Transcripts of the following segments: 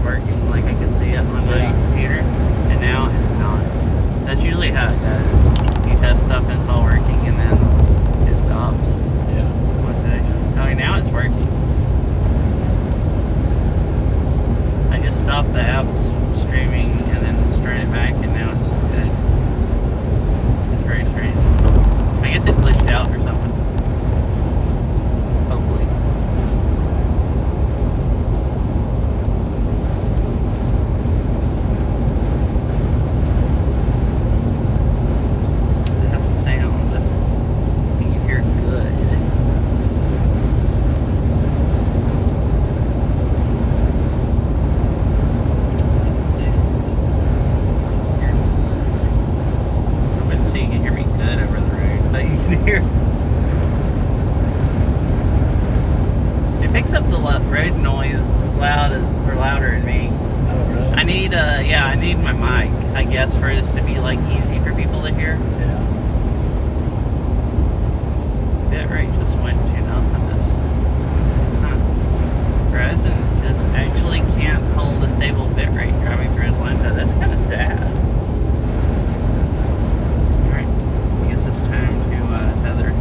working, like I could see it on my computer, and now it's not. That's usually how it goes. You test stuff and it's all working, and then it stops. Yeah. Once it actually, I mean, now it's working. I just stopped the apps streaming and then started it back, and now it's good. It's very strange. I guess it glitched out or something. Hopefully. Does it have sound? Can you hear good? Let's see. Hear good. I wouldn't say you can hear me good over the road, but you can hear. It picks up the road noise as loud as, or louder than me. Oh, really? I need, I need my mic, I guess, for this to be like easy for people to hear. Yeah. Bitrate just went to nothingness. Huh. Verizon just actually can't hold a stable bitrate driving through Atlanta. That's kind of sad. Alright, I guess it's time to tether.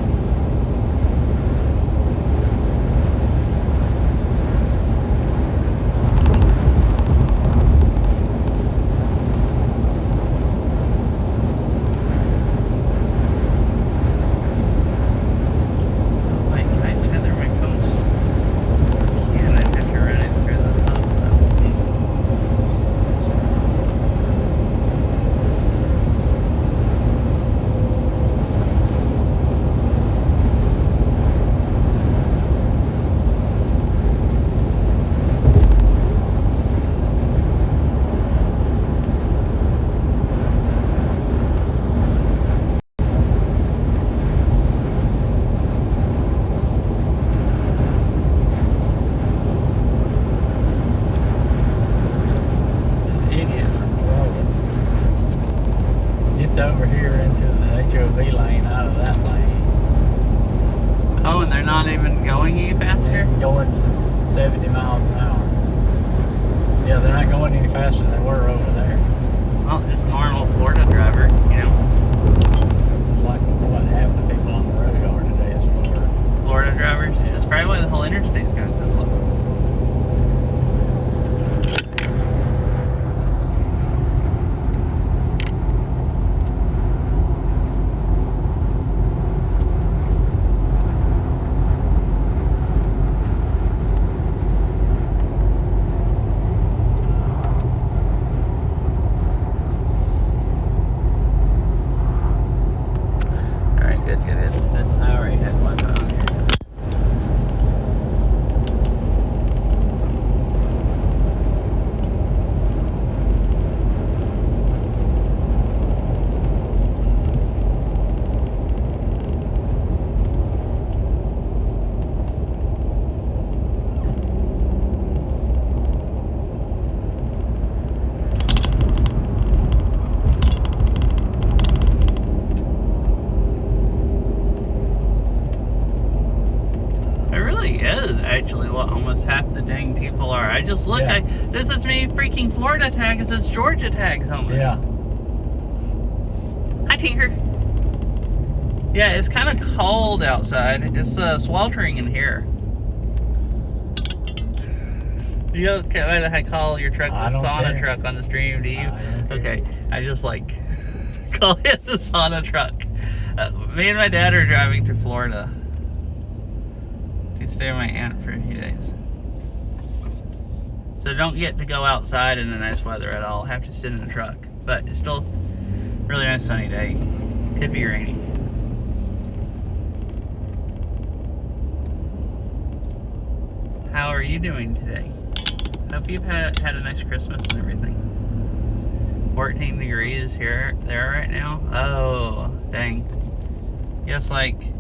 Wait, can I tether my coast? Can I have to run it through the hub though? This idiot from Florida gets over here into the HOV lane out of that lane. Oh, and they're not even going any faster? They're going 70 miles an hour. Yeah, they're not going any faster than they were over there. Well, just a normal Florida driver, you know. It's like what half the people on the road are today is Florida. Florida drivers. That's probably why the whole interstate's going so slow. Alright, good. This I already had one on here. It really is actually what almost half the dang people are. I just looked, Yeah. there's as many freaking Florida tags as Georgia tags almost. Yeah. Hi, Tinker. Yeah, it's kind of cold outside. It's sweltering in here. You don't care what I call your truck I the don't sauna care. truck on the stream, do you? I don't care. Okay, I just like call it the sauna truck. Me and my dad are driving to Florida to stay with my aunt for a few days. So don't get to go outside in the nice weather at all. Have to sit in the truck. But it's still a really nice sunny day. Could be rainy. How are you doing today? Hope you've had a nice Christmas and everything. 14 degrees there right now. Oh, dang. Guess like,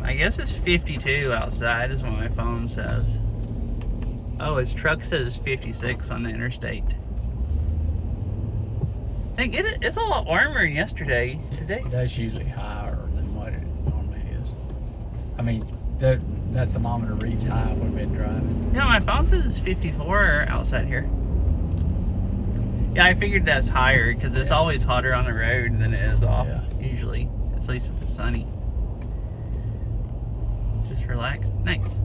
I guess it's 52 outside is what my phone says. Oh, his truck says 56 on the interstate. Dang, it's a lot warmer than yesterday. Today. That's usually higher than what it normally is. I mean, the that thermometer reads high if we've been driving. Yeah, my phone says it's 54 outside here. Yeah, I figured that's higher because it's always hotter on the road than it is off, usually. At least if it's sunny. Just relax. Nice.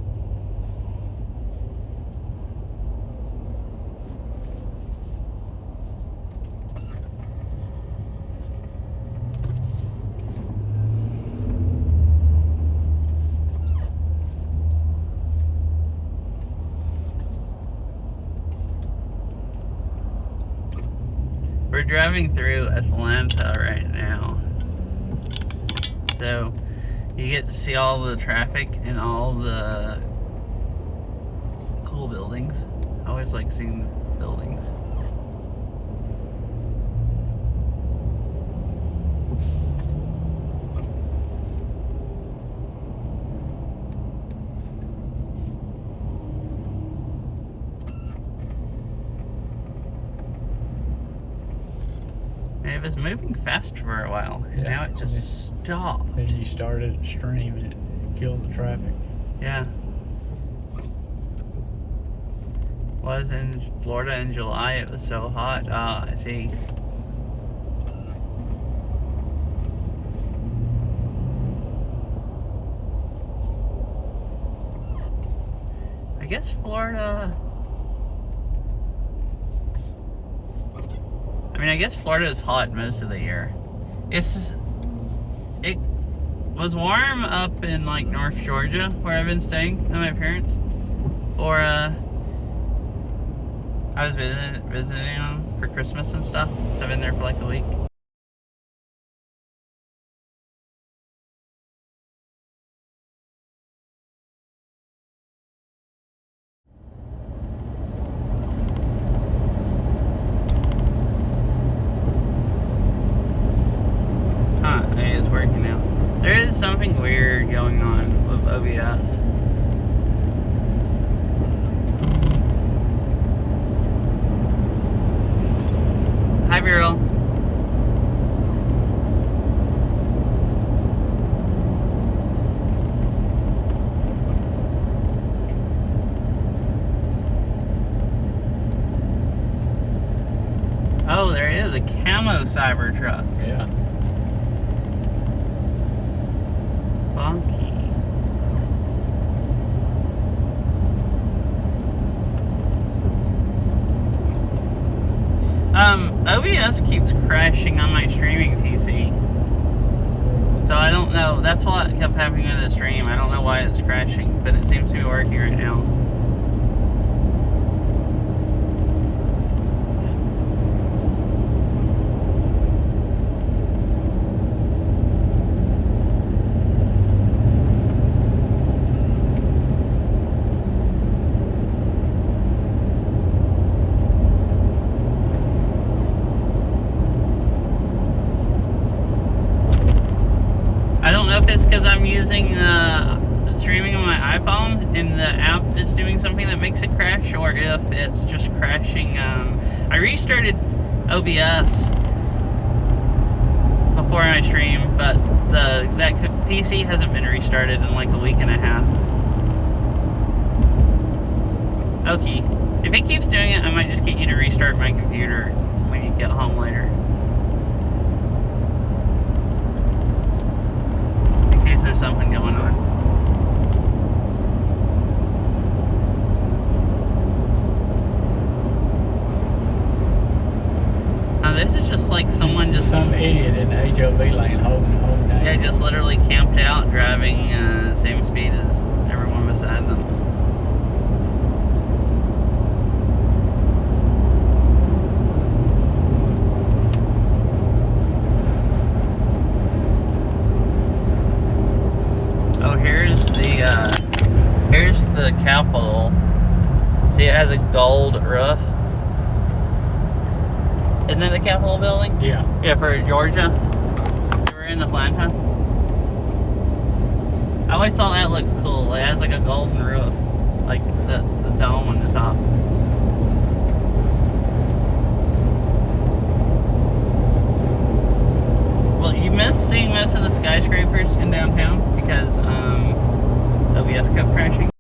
We're driving through Atlanta right now. So you get to see all the traffic and all the cool buildings. I always like seeing the buildings. It was moving fast for a while, and now it just stopped. Then you started at stream and it killed the traffic. Yeah. Was in Florida in July, it was so hot. Ah, I see. I guess Florida... I guess Florida is hot most of the year. It was warm up in like North Georgia where I've been staying at my parents. Or I was visiting them for Christmas and stuff. So I've been there for like a week. It is working now. There is something weird going on with OBS. Hi, Viral. Oh, there is a camo Cybertruck. Yeah. Funky. OBS keeps crashing on my streaming PC. So I don't know. That's what kept happening with the stream. I don't know why it's crashing, but it seems to be working right now. It's because I'm using streaming on my iPhone and the app that's doing something that makes it crash, or if it's just crashing. I restarted OBS before I stream, but that PC hasn't been restarted in like a week and a half. Okay, if it keeps doing it, I might just get you to restart my computer when you get home later. There's something going on. Now this is just like someone just... Some idiot in the HOV lane holding down. Yeah, just literally camped out, driving the same speed as everyone beside them. Here's the Capitol. See, it has a gold roof. Isn't that the Capitol building? Yeah. Yeah, for Georgia. We're in Atlanta. I always thought that looked cool. It has like a golden roof, like the dome on the top. Well, you miss seeing most of the skyscrapers in downtown because OBS kept crashing.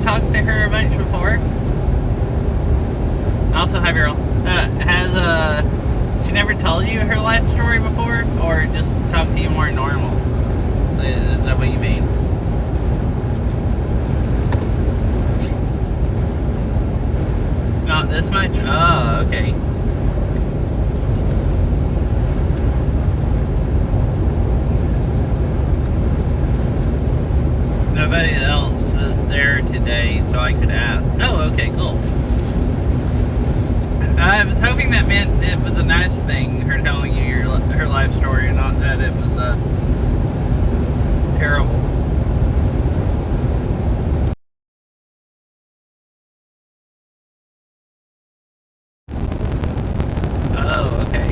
talked to her a bunch before? Also, hi Beryl. Has she never told you her life story before, or just talked to you more normal? that what you mean? Not this much? Oh, okay. Nobody else was there today, so I could ask. Oh, okay, cool. I was hoping that meant it was a nice thing, her telling you her life story, and not that it was terrible. Oh, okay.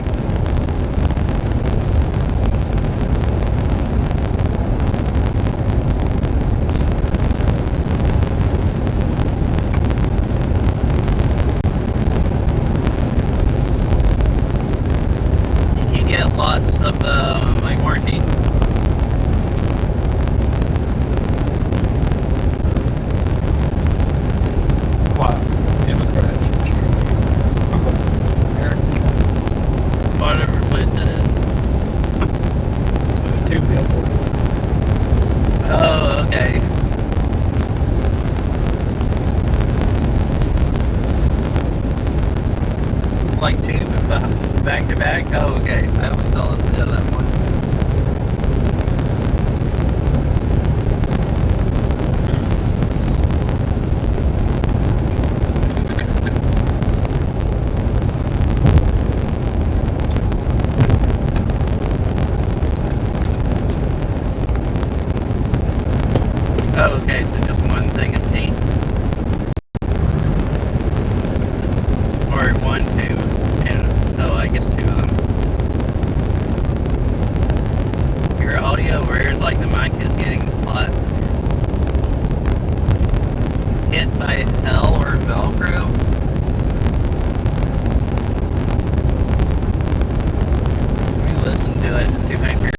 Did you get lots of like warranty? Wow. Democrats. Whatever place it is. Two billboards. Oh, okay. Like two back to back? Oh, okay. I always saw that one. Oh, okay, so just one thing of tea? Or one, two, and oh, I guess two of them. Your audio weird, like the mic is getting hot. Hit by hell or Velcro? Let me listen to it and see if I hear it.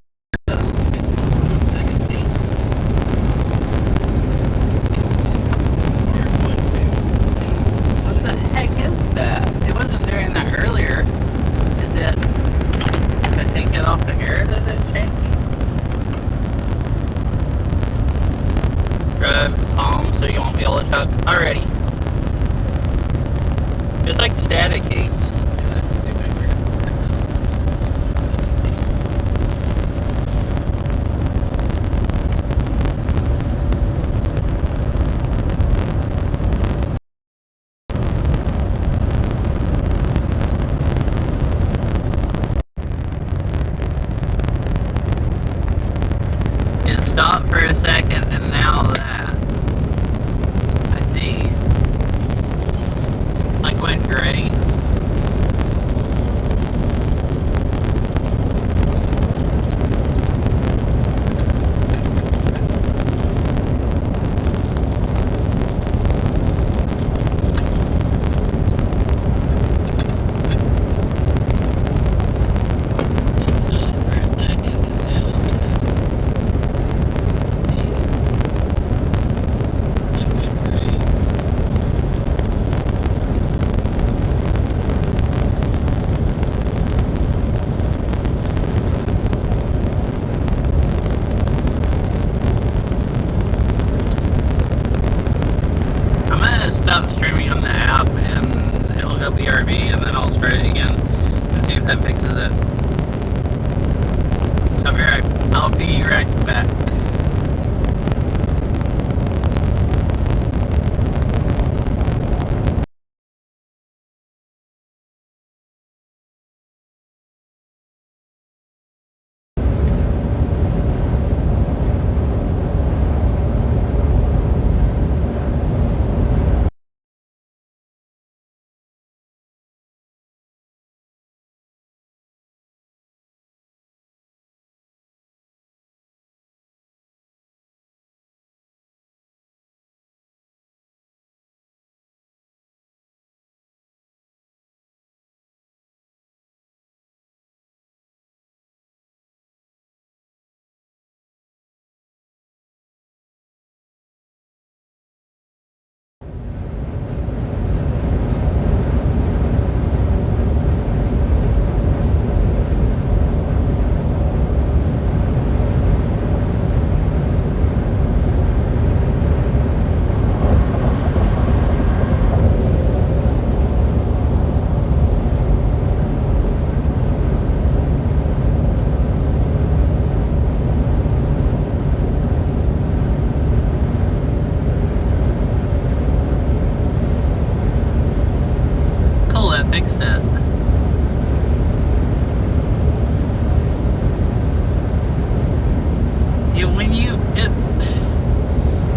What the heck is that? It wasn't doing that earlier. Is it? If I take it off the air, does it change? Drive calm so you won't be able to talk. Alrighty. Just like staticky. It stopped for a second and now that. I see. Like went gray. I'm gonna stop streaming on the app and it'll go BRB and then I'll start it again and see if that fixes it. So I'll be right back.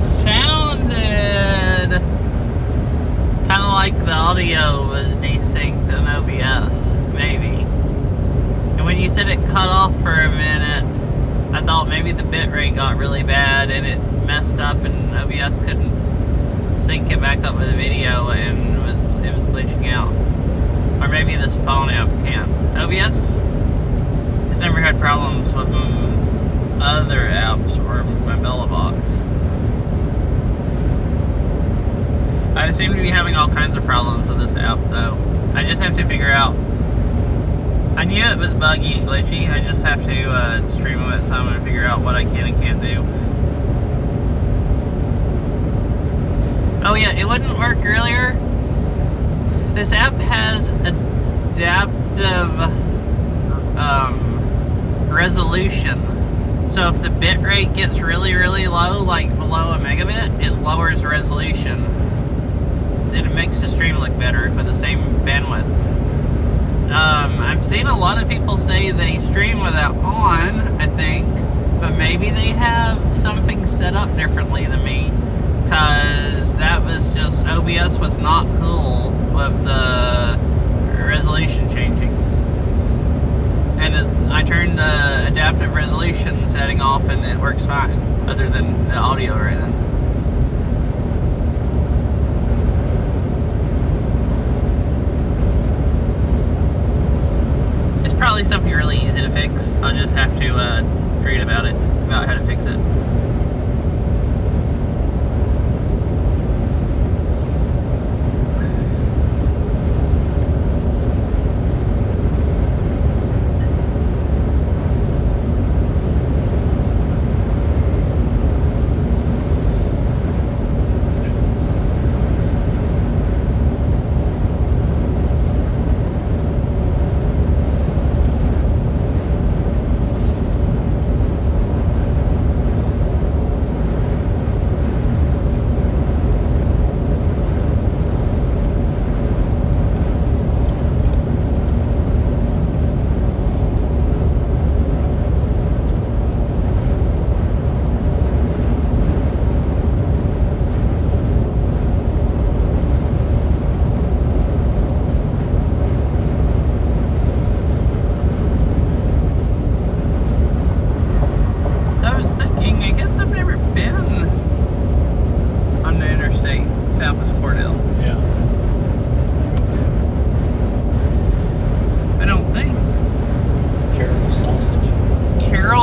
sounded kind of like the audio was desynced in OBS, maybe. And when you said it cut off for a minute, I thought maybe the bitrate got really bad and it messed up and OBS couldn't sync it back up with the video and it was glitching out. Or maybe this phone app can't. OBS has never had problems with other apps or my Bella Box. I seem to be having all kinds of problems with this app though. I just have to figure out. I knew it was buggy and glitchy. I just have to stream it some and figure out what I can and can't do. Oh yeah, it wouldn't work earlier. This app has adaptive resolution. So if the bitrate gets really, really low, like below a megabit, it lowers the resolution. And it makes the stream look better with the same bandwidth. I've seen a lot of people say they stream with that on, I think, but maybe they have something set up differently than me, because that was just, OBS was not cool with the resolution changing. And I turned the adaptive resolution setting off and it works fine, other than the audio right then. Probably something really easy to fix. I'll just have to read about it, about how to fix it.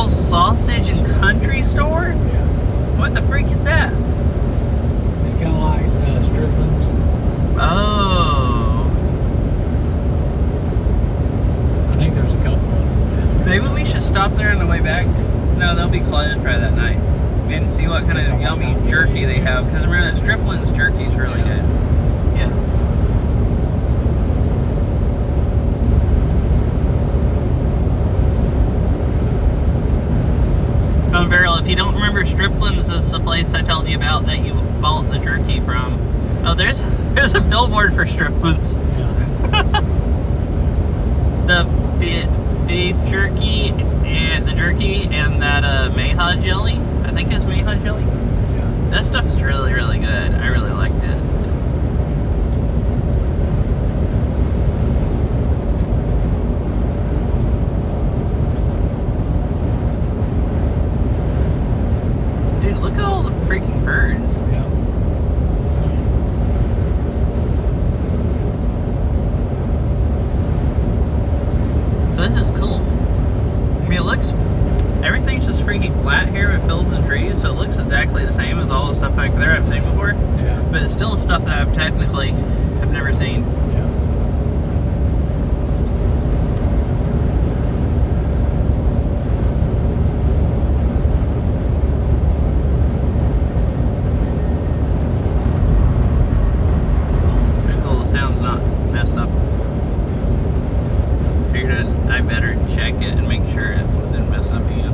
Sausage and Country Store? Yeah. What the freak is that? It's kind of like Strickland's. Oh. I think there's a couple of them. Maybe we should stop there on the way back. No, they'll be closed probably that night. And see what kind of yummy jerky they have. Because remember that Strickland's jerky is really good. Yeah. Beryl, if you don't remember, Strickland's is the place I told you about that you bought the jerky from. Oh, there's a billboard for Strickland's. Yeah. The beef jerky and the jerky and that Mayha jelly. I think it's Mayha jelly. Yeah. That stuff is really, really good. I really liked it. Look at all the freaking birds. Yeah. So this is cool. I mean, it looks, everything's just freaking flat here with fields and trees, so it looks exactly the same as all the stuff back there I've seen before. Yeah. But it's still stuff that I've technically have never seen. Yeah. I better check it and make sure it didn't mess up again.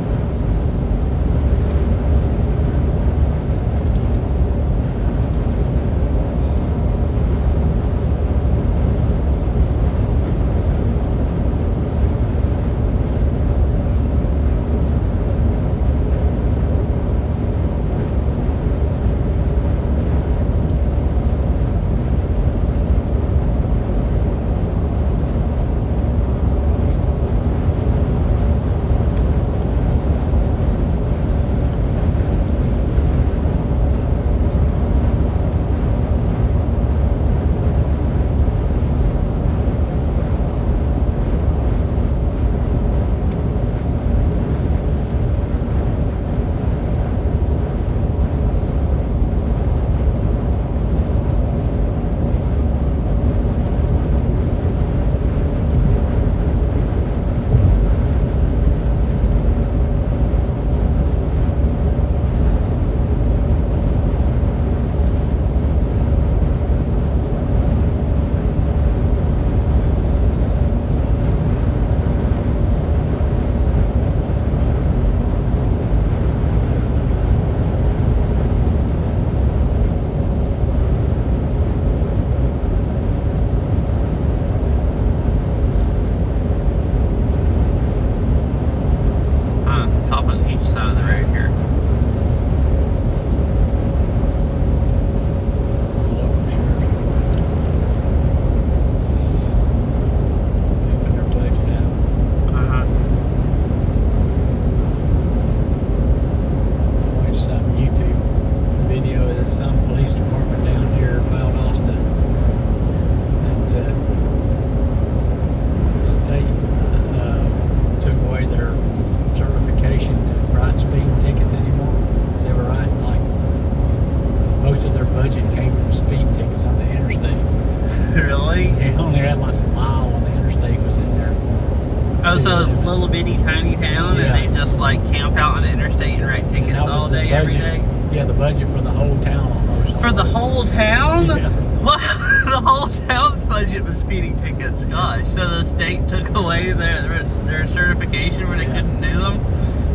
it's city a limits. little bitty tiny town, Yeah. and they just like camp out on the interstate and write And tickets that was all the day, every budget. day. Yeah, the budget for the whole town almost. For the whole town? Yeah. What? The whole town's budget was speeding tickets. Gosh, so the state took away their certification where they Yeah. couldn't do them?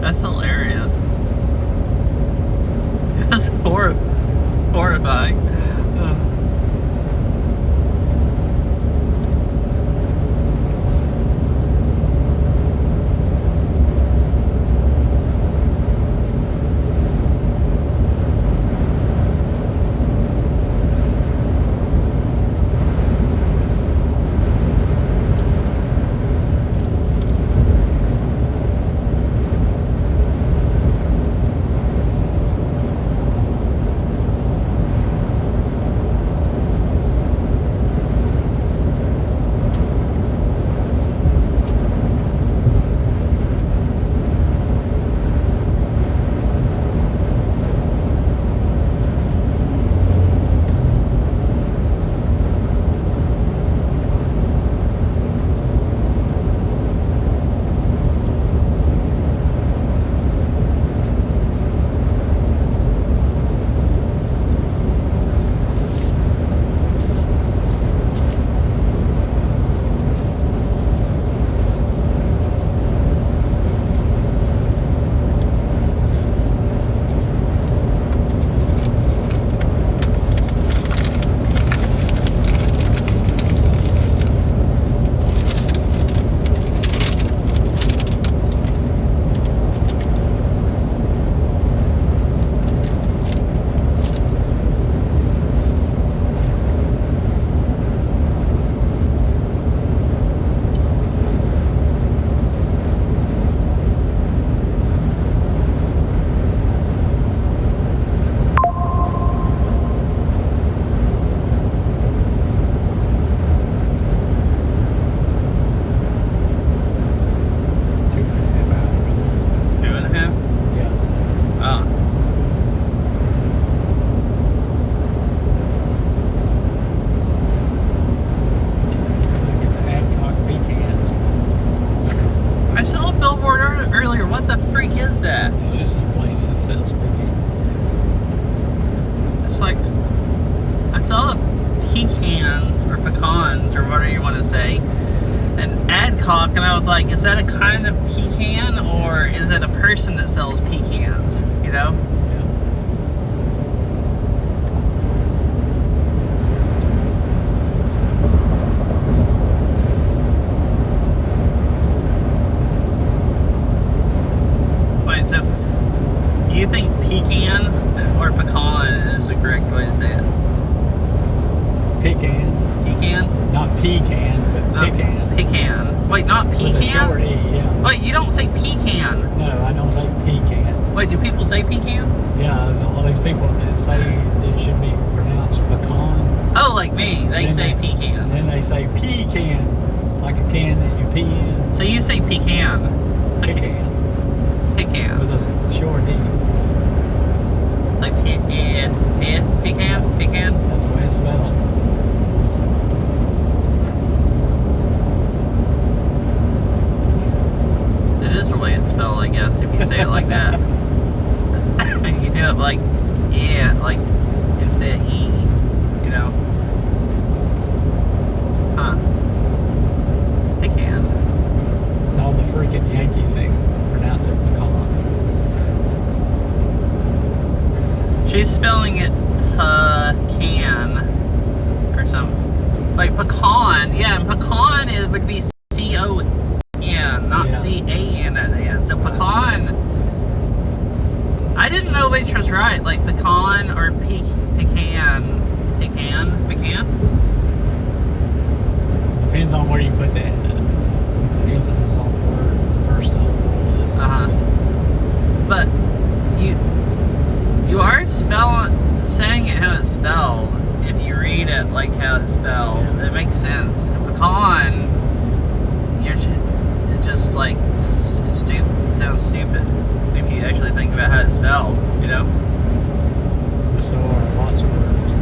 That's hilarious. That's horrifying. Earlier, what the freak is that? It's just a place that sells pecans. It's like, I saw the pecans or pecans or whatever you want to say, an Adcock, and I was like, is that a kind of pecan or is it a person that sells pecans? You know? Wait, so do you think pecan or pecan is the correct way to say it? Pecan. Pecan? Not pecan, but No, pecan. Pecan. Wait, not With a short pecan? E, yeah. Wait, you don't say pecan. No, I don't say pecan. Wait, do people say pecan? Yeah, all these people that say it should be pronounced pecan. Oh, like me. They Then say And pecan. then they say pecan, like a can that you pee in. So you say pecan. Pecan. Pecan. With a short E. Like pecan. Pecan. That's the way it's spelled. It is the way it's spelled, I guess, if you say it like that. You do it like, yeah, like instead of E, you know? Huh. Pecan. It's all the freaking Yankees that pronounce it pecan. She's spelling it pecan or something. Like pecan, yeah, and pecan would be C-O-N, not Yeah. C-A-N at the end. So pecan, I didn't know which was right, like pecan or pecan. Pecan? Depends on where you put that emphasis on the word, the first syllable. This Uh-huh. But you are saying it how it's spelled. If you read it like how it's spelled, Yeah. it makes sense. And pecan, it's just like stupid. It sounds stupid if you actually think about how it's spelled. You know? So are lots of words.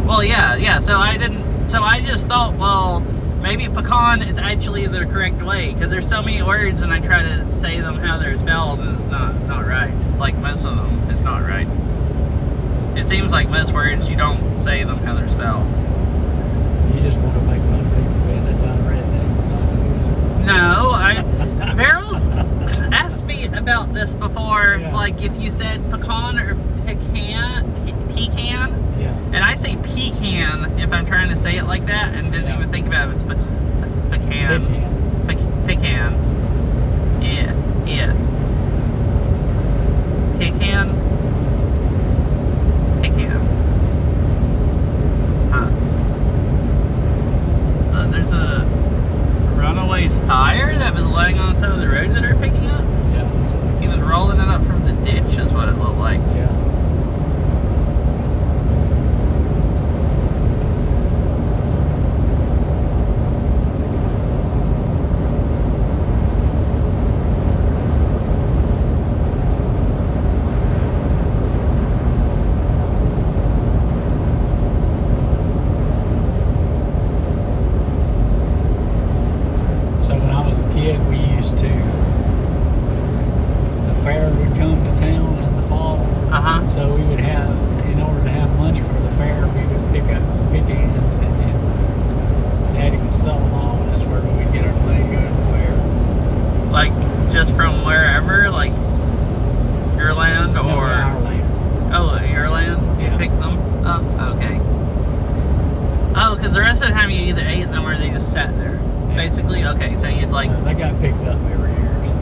Well, yeah. So I just thought, well, maybe pecan is actually the correct way, because there's so many words and I try to say them how they're spelled and it's not right. Like most of them, it's not right. It seems like most words you don't say them how they're spelled. You just want to make fun of me for being a dumb redneck. No, Veryl's asked me about this before. Yeah. Like if you said pecan or pecan, Yeah. and I say pecan if I'm trying to say it like that, and didn't even think about it as pecan. Pecan. Yeah. Pecan. Huh. There's a runaway tire that was laying on the side of the road that they're picking up. Yeah. He was rolling it up from the ditch, is what it looked like. Yeah. So when I was a kid, we used to, the fair would come to town in the fall. Uh-huh. So we would have, in order to have money for the fair, we would pick up pecans, and then Daddy would sell them all, and that's where we'd get our money to go to the fair. Like, just from wherever, like, your land No, or... our land. Oh, your land? You Yeah. pick them up? Okay. Oh, because the rest of the time you either ate them or they just sat there. Yeah. Basically? Okay, so you'd like... They got picked up every year. So.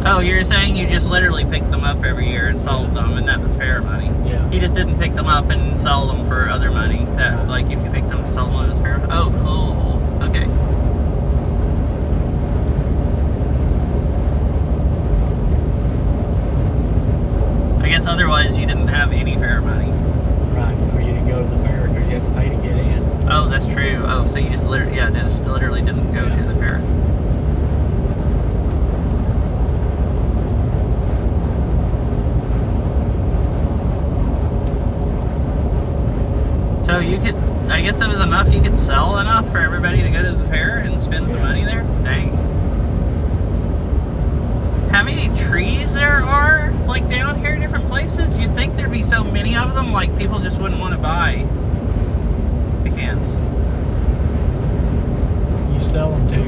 Oh, you're saying you just literally picked them up every year and sold them, and that was fair money. Yeah. You just didn't pick them up and sell them for other money. That, like, if you picked them and sold them, it was fair. Oh, cool. Okay. I guess otherwise you didn't have any fair money. Right. Or you didn't go to the fair because you had to pay to get in. Oh, that's true. Oh, so you just literally, literally didn't go Yeah. to the fair. So you could, I guess it was enough, you could sell enough for everybody to go to the fair and spend some money there? Dang. How many trees there are, like, down here in different places? You'd think there'd be so many of them, like, people just wouldn't want to buy pecans. You sell them to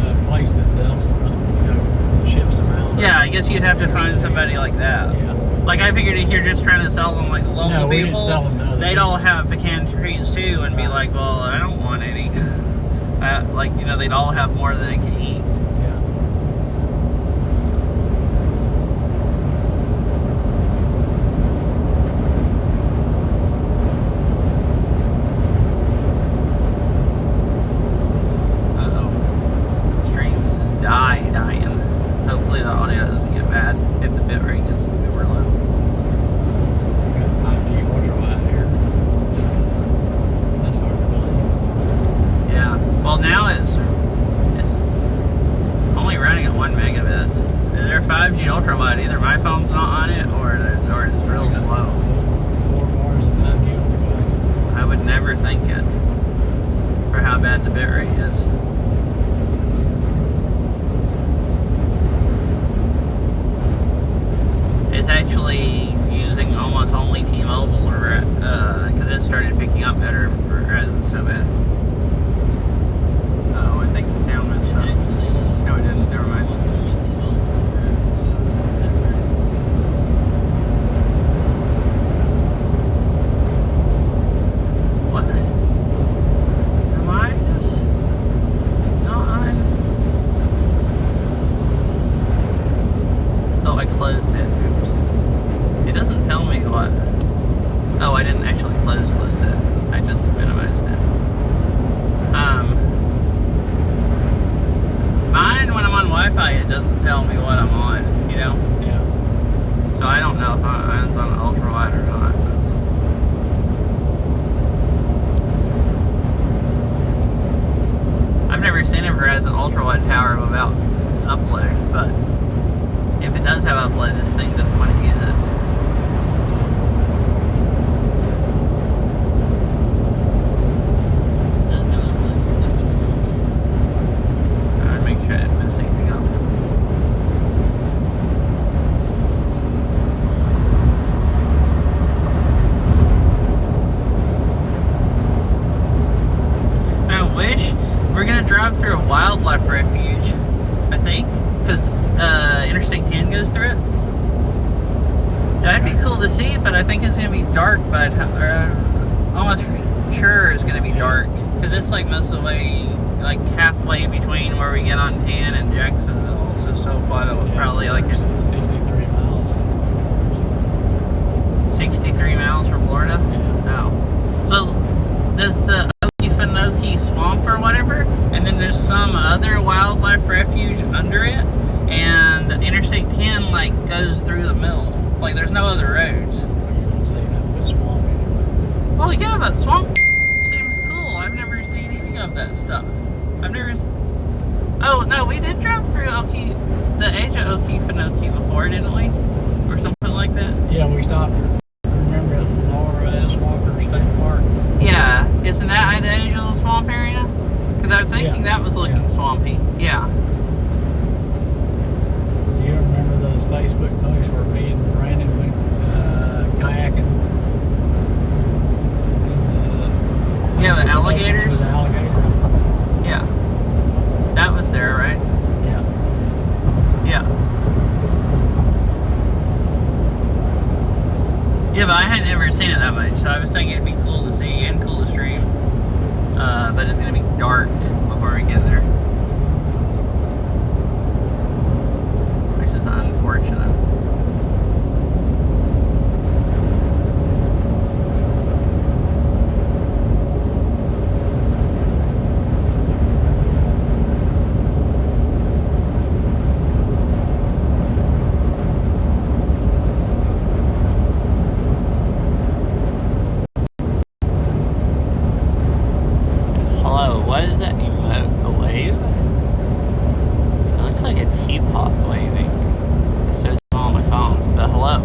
a place that sells them, ships them out. Yeah, I guess you'd have to find somebody like that. Yeah. Like, I figured if you're just trying to sell them, like, the local No, we didn't people, sell them to other they'd people. all have pecan trees, too, and be Right. like, well, I don't want any. Like, you know, they'd all have more than they could eat. Yeah. Uh-oh. Stream's dying. Hopefully the audio doesn't get bad if the bit rate is super low. We got 5G ultra wide here. That's hard to believe. Yeah. Well, now it's only running at 1 megabit. They're 5G ultra wide. Either my phone's not on it or it's real We got slow. 4 bars of 5G ultra wide. I would never think it for how bad the bit rate is. It's actually using almost only T-Mobile, because it started picking up better rather than so bad. Oh, I think the sound messed up. No, it didn't. Never mind. What? Am I just not on? Oh, I closed it. Oops. It doesn't tell me what. Oh, I didn't actually close it. I just minimized it. Mine, when I'm on Wi-Fi, it doesn't tell me what I'm on, you know? Yeah. So I don't know if mine's on ultra wide or not. I've never seen a Verizon ultra wide tower without upload, but if it does have upload, this thing doesn't want to use it. Does have upload. That'd be cool to see, but I think it's gonna be dark. But almost sure it's gonna be dark because it's like most of the way, like halfway between where we get on 10 and Jacksonville. So still quite a probably like 63 miles. 63 miles from Florida. Yeah. Oh, so there's the Okefenokee Swamp or whatever, and then there's some other wildlife refuge under it, and Interstate 10 like goes through the middle. Like there's no other roads. You don't see nothing but swamp anyway. Well, yeah, but swamp seems cool. I've never seen any of that stuff. I've never. Oh no, we did drive through the edge of Okefenokee before, didn't we? Or something like that. Yeah, we stopped. Remember at Laura S. Walker State Park? Yeah, isn't that the edge of the swamp area? Because I was thinking that was looking swampy. Yeah. Do you remember those Facebook posts where me and Brandon went kayaking? Yeah, the alligators? With alligators. Yeah. That was there, right? Yeah. Yeah. Yeah, but I had never seen it that much, so I was thinking it'd be cool to see and cool to stream. But it's gonna be dark before we get there, which is unfortunate. Hello, what is that emote? A wave? It looks like a teapot waving. It's so small on my phone, but hello.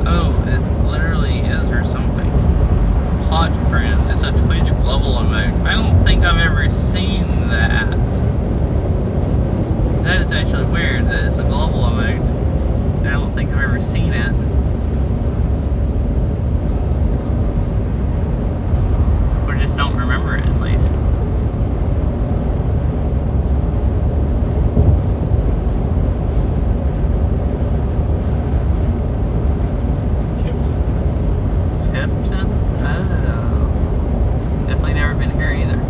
Oh, it literally is or something. Hot friend. It's a Twitch global emote. I don't think I've ever seen that. That is actually weird that it's a global emote. I don't think I've ever seen it. Or just don't remember it, at least. Tifton? Oh. Definitely never been here either.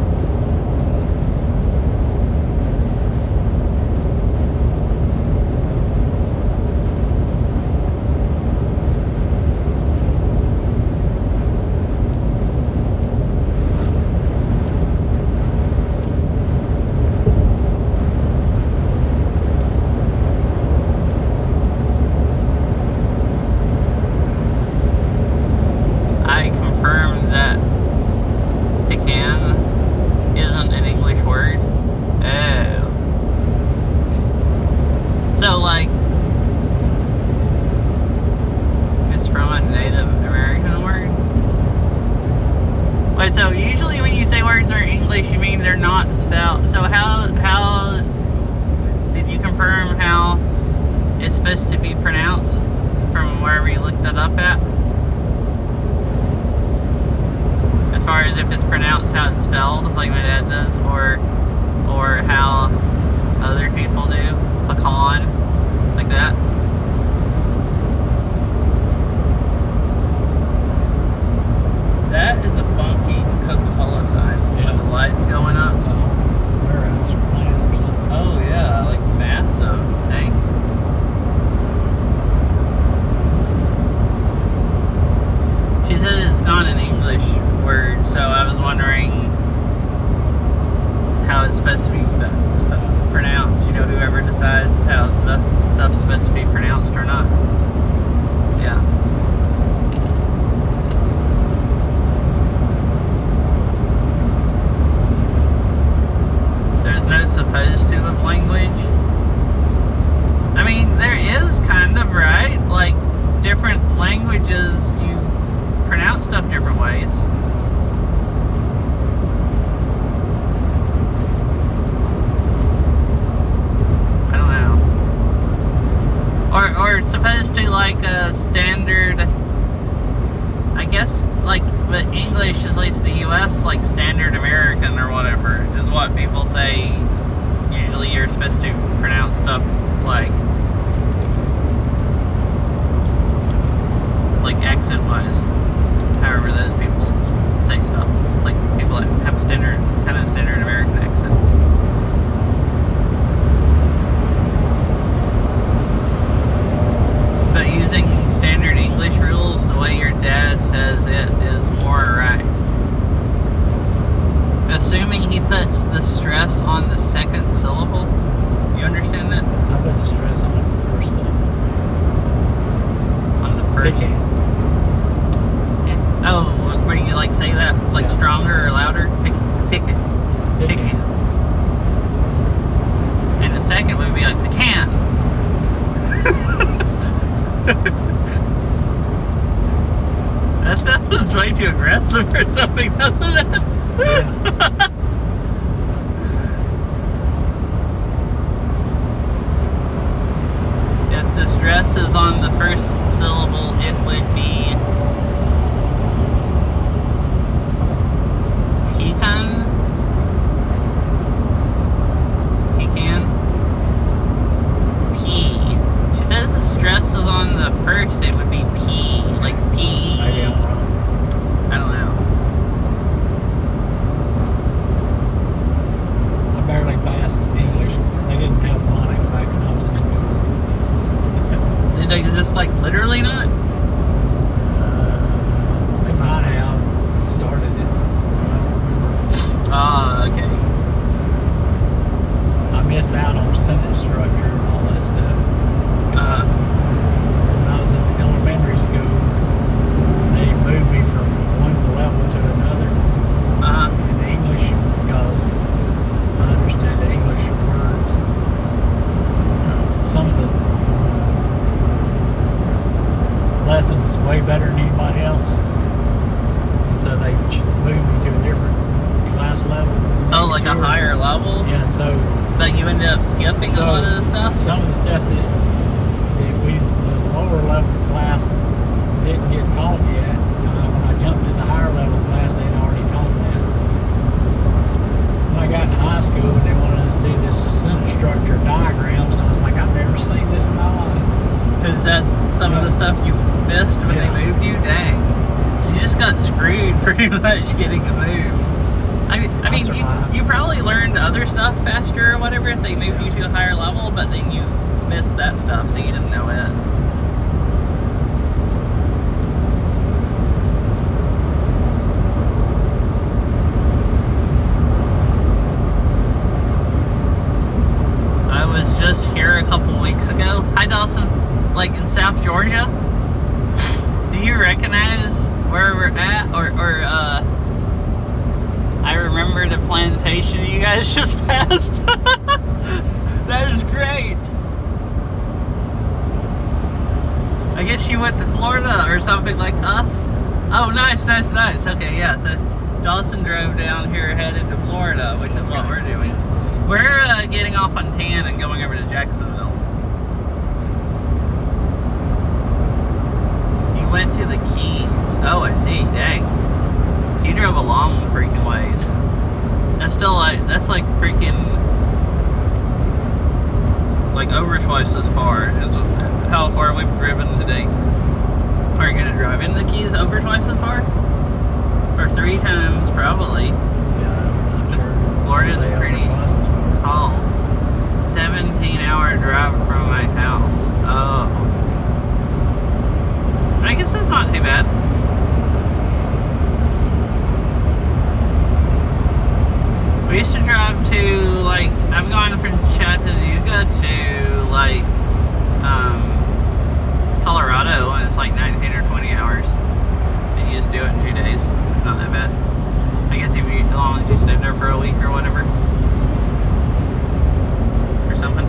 I confirmed that pecan isn't an English word. Oh. So, like, it's from a Native American word? Wait, so usually when you say words are English, you mean they're not spelled. So how did you confirm how it's supposed to be pronounced from wherever you looked it up at? As far as if it's pronounced how it's spelled, like my dad does, or how other people do, pecan, like that. That is a funky Coca-Cola sign with the lights going up. Warehouse or plant or something. Oh yeah, like massive. Dang. She said it's not an English word, so I was wondering how it's supposed to be pronounced. You know, whoever decides how stuff's supposed to be pronounced or not. Yeah. There's no supposed to of language. I mean, there is kind of, right? Like, different languages, you pronounce stuff different ways. I don't know. Or it's supposed to, like, a standard, I guess, like, but English English, at least in the US, like standard American or whatever, is what people say. Usually you're supposed to pronounce stuff like accent-wise. However those people say stuff. Like people that have standard American accent. But using standard English rules the way your dad says it is more right. Assuming he puts the stress on the second syllable. You understand that? I put the stress on the first syllable. On the first. Picking. Yeah. Oh, where you like say that like Yeah. stronger or louder? Pick it. Picking. And the second would be like pecan. That was way too aggressive or something, doesn't it? Yeah. If the stress is on the first syllable, it would be pecan. Pecan. P. She says the stress is on the first, it would be P, like P. Maybe I'm wrong. I don't know. I barely passed English. They didn't have phonics back when I was in school. Did they just like literally not? They might have started it. I don't remember. Ah, okay. I missed out on sentence structure and all that stuff. 'Cause when I was in elementary school, they moved me from one level to another in English because I understood the English words. Some of the lessons way better than anybody else. And so they moved me to a different class level. Oh, next like a year. higher level? Yeah, and so But you ended up skipping a lot of the stuff? some of the stuff that the lower level class didn't get taught yet. When I jumped to the higher level class, they'd already taught that. When I got to high school, and they wanted us to do this sentence structure diagrams, I was like, I've never seen this in my life. Because that's some of the stuff you missed when they moved you? Dang. You just got screwed pretty much getting moved. I mean, survived. you probably learned other stuff faster or whatever if they moved you to a higher level, but then you missed that stuff, so you didn't know it. I was just here a couple weeks ago. Hi, Dawson. Like in South Georgia. Do you recognize where we're at? I remember the plantation you guys just passed. That is great. I guess you went to Florida or something like us. Oh, nice. Okay, yeah. So Dawson drove down here headed to Florida, which is what we're doing. We're getting off on Tan and going over to Jacksonville. You went to the Keys. Oh, I see. Dang. You drove a long freaking ways. That's still that's like freaking like over twice as far as how far we've driven today. Are you gonna drive in the Keys over twice as far? Or 3 times probably. Yeah, I'm not sure. Florida's Say over pretty twice as far. tall. 17-hour drive from my house. Oh. I guess that's not too bad. We used to drive to, like, I've gone from Chattanooga to, like, Colorado, and it's like 19 or 20 hours. And you just do it in 2 days. It's not that bad. I guess if you, as long as you stay there for a week or whatever. Or something.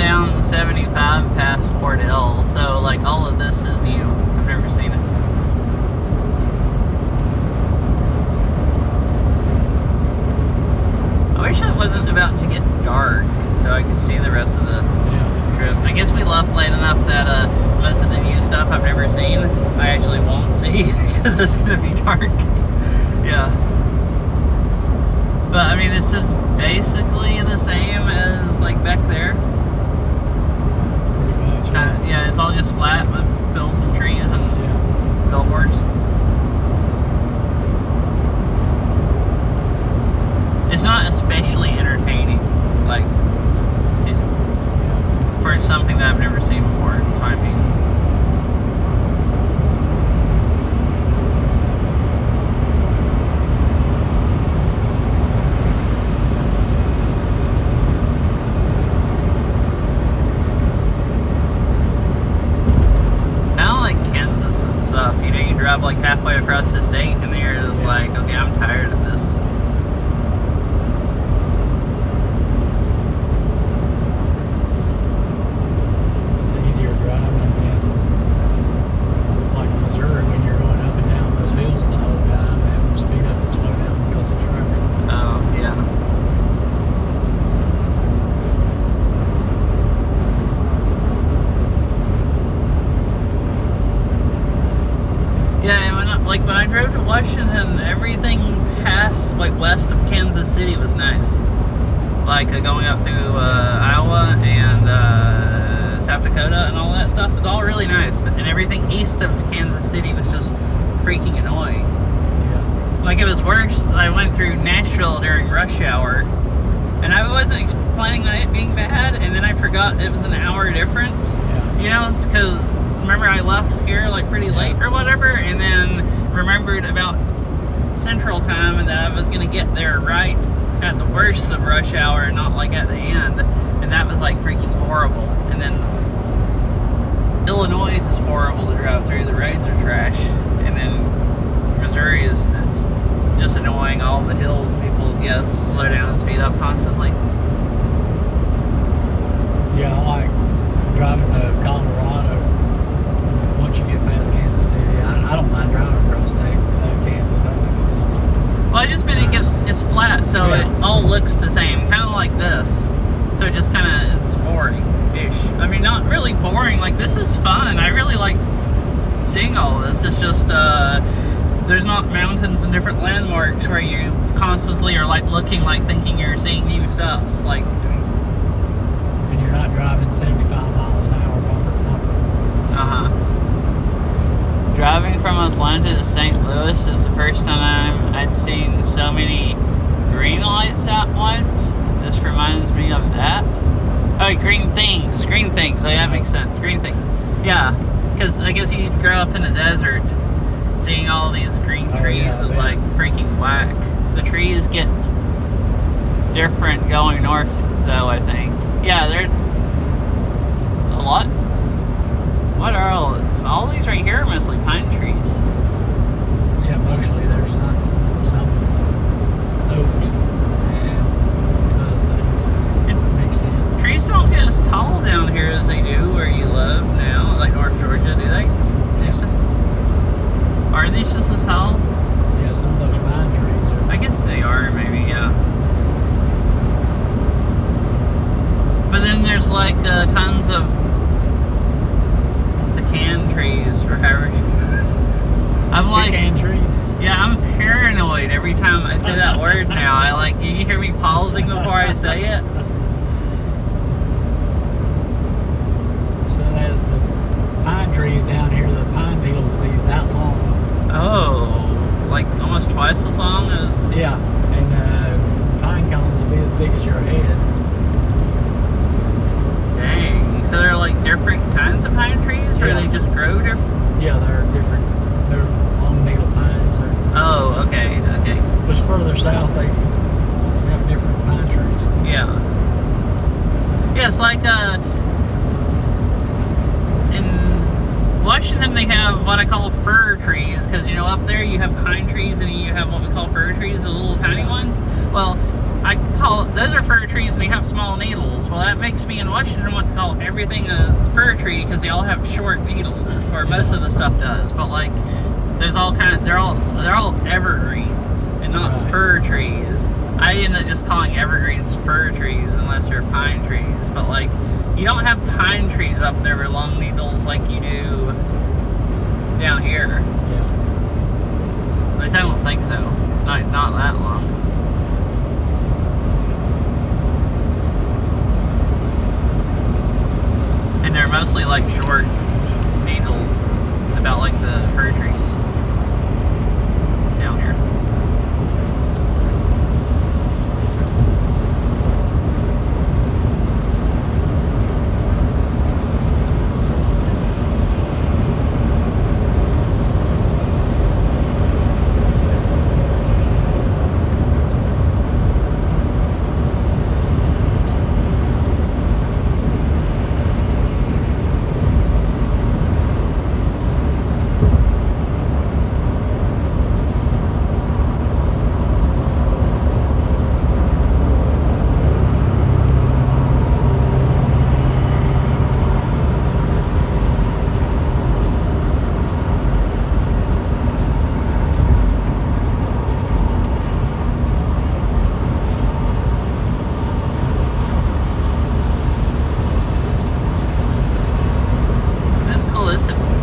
down 75 past Cordell, so like all of this is new. I've never seen it. I wish it wasn't about to get dark so I could see the rest of the trip. I guess we left late enough that most of the new stuff I've never seen I actually won't see because it's gonna be dark. Yeah. But I mean, this is basically the same as like back there. Pretty much. Yeah, it's all just flat with fields and trees and billboards. It's not especially entertaining, like for something that I've never seen before. That's what I mean. Drive like halfway across the state and you're just like, okay, I'm tired of this. It's easier driving than like Missouri when you're going up and down those hills the whole time, having to speed up and slow down because of traffic. Oh, yeah. Yeah, when I drove to Washington, everything past, like, west of Kansas City was nice. Like, going up through Iowa and South Dakota and all that stuff was all really nice. And everything east of Kansas City was just freaking annoying. Yeah. Like, it was worse. I went through Nashville during rush hour, and I wasn't planning on it being bad, and then I forgot it was an hour difference. Yeah. You know, it's because... Remember, I left here like pretty late or whatever, and then remembered about Central Time and that I was gonna get there right at the worst of rush hour, not like at the end, and that was like freaking horrible. And then Illinois is horrible to drive through; the roads are trash, and then Missouri is just annoying. All the hills, people slow down and speed up constantly. Yeah, I like driving to Colorado. Once you get past Kansas City, I don't mind driving across Kansas. I think it's well, I just mean it's flat, so it all looks the same, kind of like this. So it just kind of is boring-ish. I mean, not really boring. Like, this is fun. I really like seeing all of this. It's just there's not mountains and different landmarks where you constantly are like looking, like thinking you're seeing new stuff. Like, and you're not driving 75 miles an hour bumper to bumper. Driving from Atlanta to St. Louis is the first time I'd seen so many green lights at once. This reminds me of that. Oh, green things. Green things. Oh, yeah, that makes sense. Green things. Yeah, because I guess you grow up in the desert. Seeing all these green trees is like freaking whack. The trees get different going north, though, I think. Yeah, they're a lot. What are all these right here are mostly pine trees. Yeah, mostly there's some oaks and other things mixed in. Trees don't get as tall down here as they do where you live now, like North Georgia, do they? Are these just as tall? Yeah, some of those pine trees are. I guess they are, maybe, yeah. But then there's like tons of pecan trees or however. I'm like pecan trees? Yeah, I'm paranoid every time I say that word now. I like, you hear me pausing before I say it? So that the pine trees down here, the pine needles will be that long. Oh, like almost twice as long as... Yeah, and pine cones will be as big as your head. Dang. So they're like different kinds of pine trees, or they just grow different? Yeah, they're different. They're long needle pines. Oh, okay. Just further south, they have different pine trees. Yeah. Yeah, it's like in Washington they have what I call fir trees, because you know up there you have pine trees and you have what we call fir trees, the little tiny ones. Well, I call those are fir trees and they have small needles. Well, that makes me in Washington want to call everything a fir tree because they all have short needles, or most of the stuff does. But like, there's all they're all evergreens and not Right. fir trees. I end up just calling evergreens fir trees unless they're pine trees. But like, you don't have pine trees up there with long needles like you do down here. Yeah. At least I don't think so. Not that long. And they're mostly like short needles, about like the fir trees down here.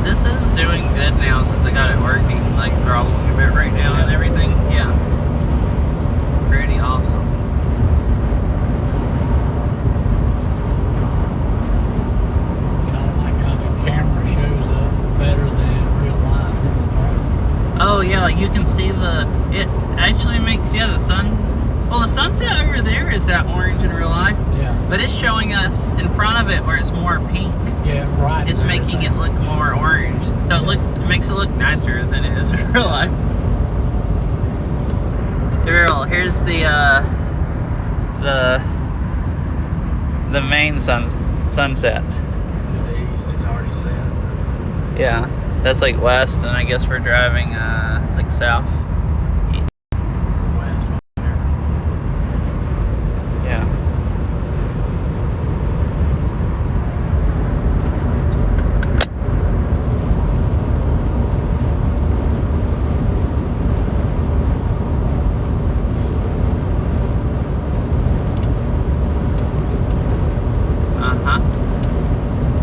This is doing good now since I got it working, like throttling a bit right now and everything. Yeah. Pretty awesome. You know, like how the camera shows up better than real life. Oh yeah, like you can see it actually makes, the sun, well the sunset over there is that orange in real life, Yeah. but it's showing us in front of it where it's more pink. Yeah, right. It's making it look more orange, so it makes it look nicer than it is in real life. Here's the main sunset. To the east, it's already set. So. Yeah, that's like west, and I guess we're driving like south. West right there. Yeah.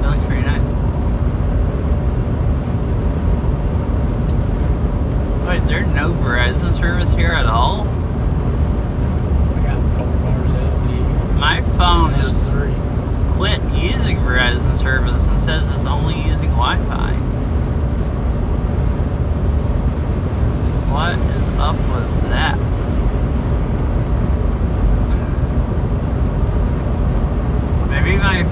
That looks pretty nice. Wait, is there no Verizon service here at all? I got 4 bars LTE. My phone That's just 3. quit using Verizon service and says it's only using Wi-Fi. What is up with that? Maybe it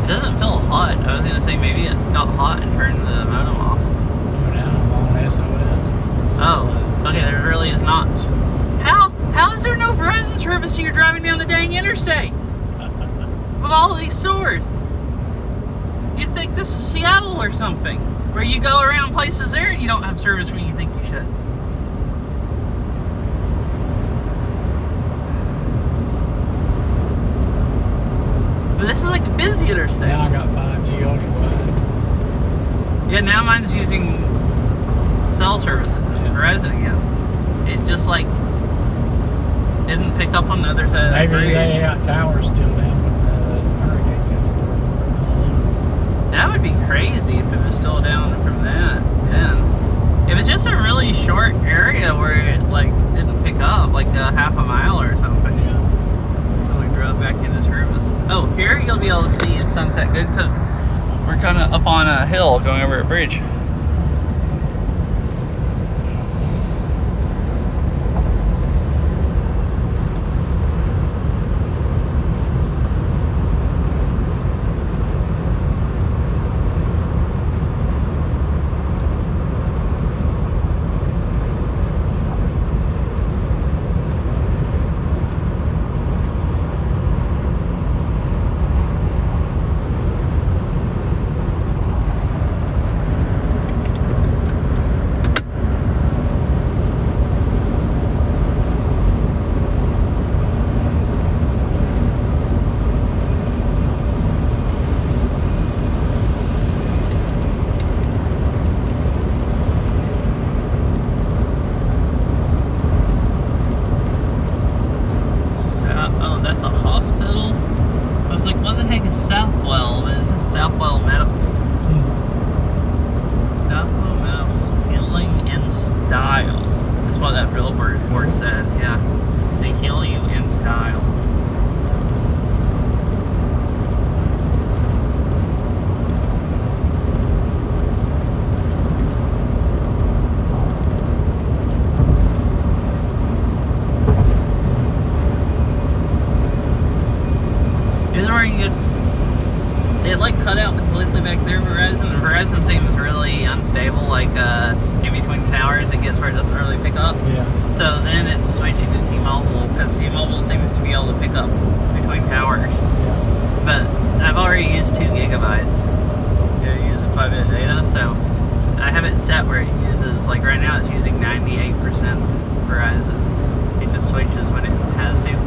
doesn't feel hot. I was gonna say maybe it got hot and turned the modem off. Go down, I'm on SOS. Oh, okay, there really is not. How is there no Verizon service so you're driving down the dang interstate? With all of these stores. You'd think this is Seattle or something, where you go around places there and you don't have service when you think you should. But this is like a busy interstate. Now I got 5G ultra wide. Yeah, now mine's using cell service, Verizon again. It just like didn't pick up on the other side of the Maybe bridge. they got towers still down from the hurricane coming through. That would be crazy if it was still down from that. Then, if it's just a really short area where it like didn't pick up, like a half a mile or something. Yeah. So we drove back into service. Oh, here you'll be able to see sunset good because we're kind of up on a hill going over a bridge. This is where you get. It like cut out completely back there, Verizon. And Verizon seems really unstable. Like in between towers, it gets where it doesn't really pick up. Yeah. So then it's switching to T-Mobile because T-Mobile seems to be able to pick up between towers. Yeah. But I've already used 2 gigabytes. It uses 5-bit data, so I have it set where it uses, like right now it's using 98% Verizon. It just switches when it has to.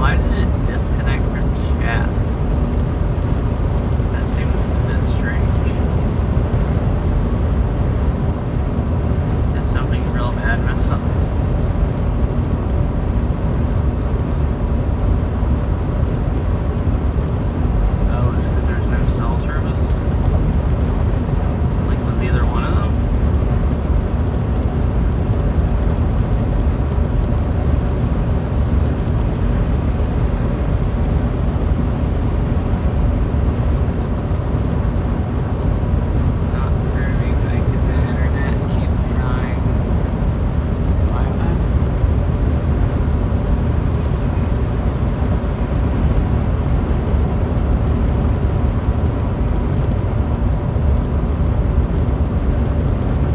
Why did it disconnect from chat? That seems a bit strange. Did something real bad mess up? Oh, it's because there's no cell service? Like with either one of them? Not very connected to the internet. Keep trying. Wi-Fi?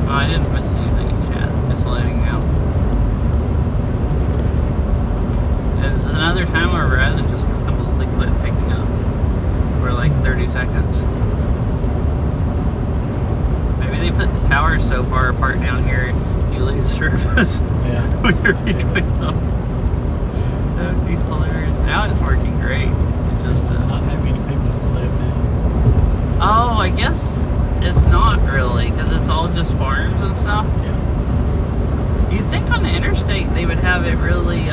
Oh, I didn't miss anything in chat. It's loading now. There's another time where Verizon just completely quit picking up for like 30 seconds. Maybe they put the towers so far apart down here you lose service Yeah. when you're between them. That would be hilarious. Now it's working great. It just There's not that many people that live now. oh, I guess it's not really because it's all just farms and stuff. Yeah. You'd think on the interstate they would have it really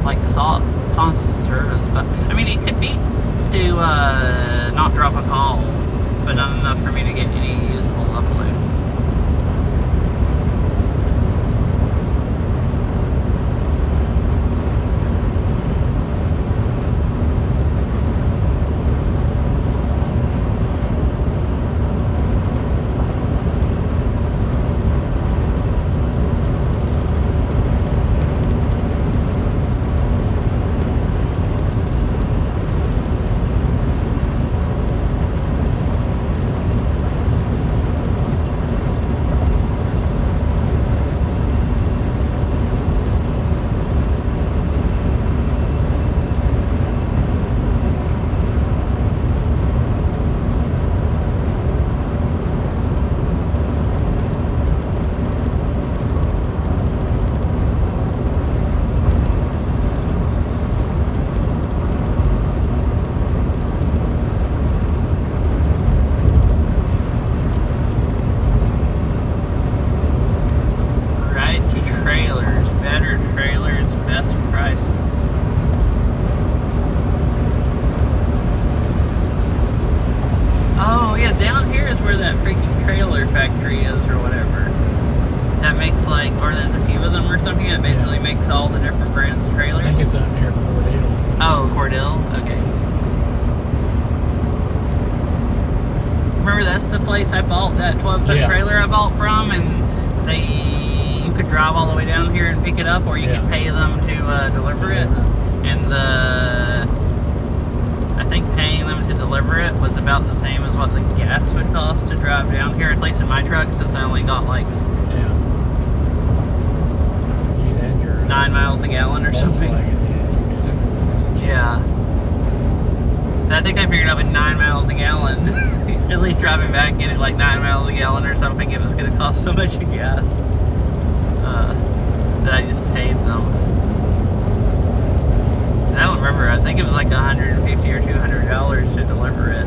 like constant service, but I mean it could be to not drop a call, but not enough for me to get any usable upload. Right trailers, better trailers, best prices. Oh yeah, down here is where that freaking trailer factory is or whatever. That makes like, or there's a few of them or something that basically makes all the different brands of trailers. I think it's up near Cordell. Oh, Cordell? Okay. Remember that's the place I bought that 12-foot Yeah. trailer I bought from, and you could drive all the way down here and pick it up, or you Yeah. could pay them to deliver it. And I think paying them to deliver it was about the same as what the gas would cost to drive down here, at least in my truck, since I only got like Yeah. You had your 9 miles a gallon or something. Yeah. I think I figured out with 9 miles a gallon. At least driving back, getting like 9 miles a gallon or something, it was going to cost so much in gas that I just paid them. And I don't remember. I think it was like $150 or $200 to deliver it.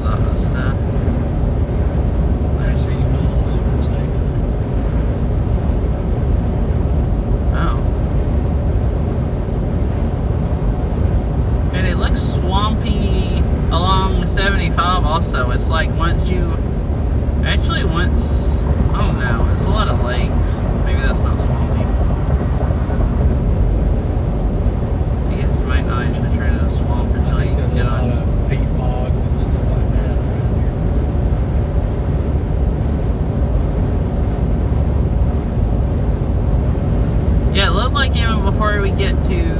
Valdosta. There's these mountains mistakenly. Oh. And it looks swampy along 75 also. It's like once, I don't know, it's a lot of lakes. Maybe that's not swampy. I guess you might not actually turn into a swamp until you There's get a lot on. of peat bogs and stuff like that around here. Yeah, it looked like even before we get to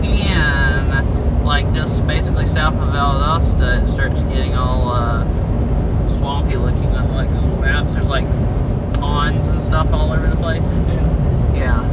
10, like just basically south of Valdosta, it starts getting all swampy looking on like Google Maps. There's like ponds and stuff all over the place. Yeah. Yeah.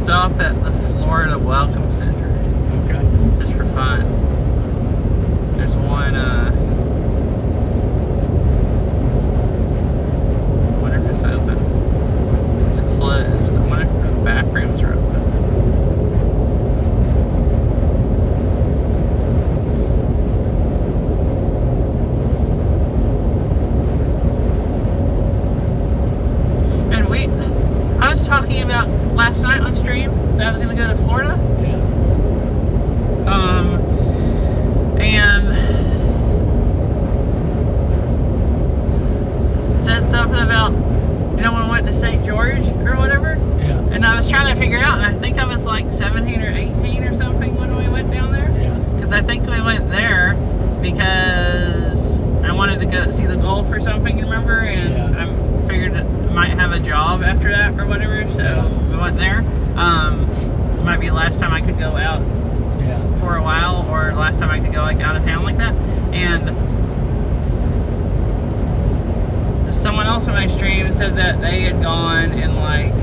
stopped off at the Florida Welcome Center Okay. just for fun. There's one, I wonder if it's open. It's closed. I wonder if the bathrooms are open. I was talking about last night on stream that I was going to go to Florida. Yeah. And said something about, when I went to St. George or whatever. Yeah. And I was trying to figure out, and I think I was like 17 or 18 or something when we went down there. Yeah. Because I think we went there because I wanted to go see the Gulf or something, remember? And Yeah. I figured I might have a job after that or whatever, so we went there. It might be the last time I could go out Yeah. for a while, or last time I could go like out of town like that. And someone else on my stream said that they had gone in like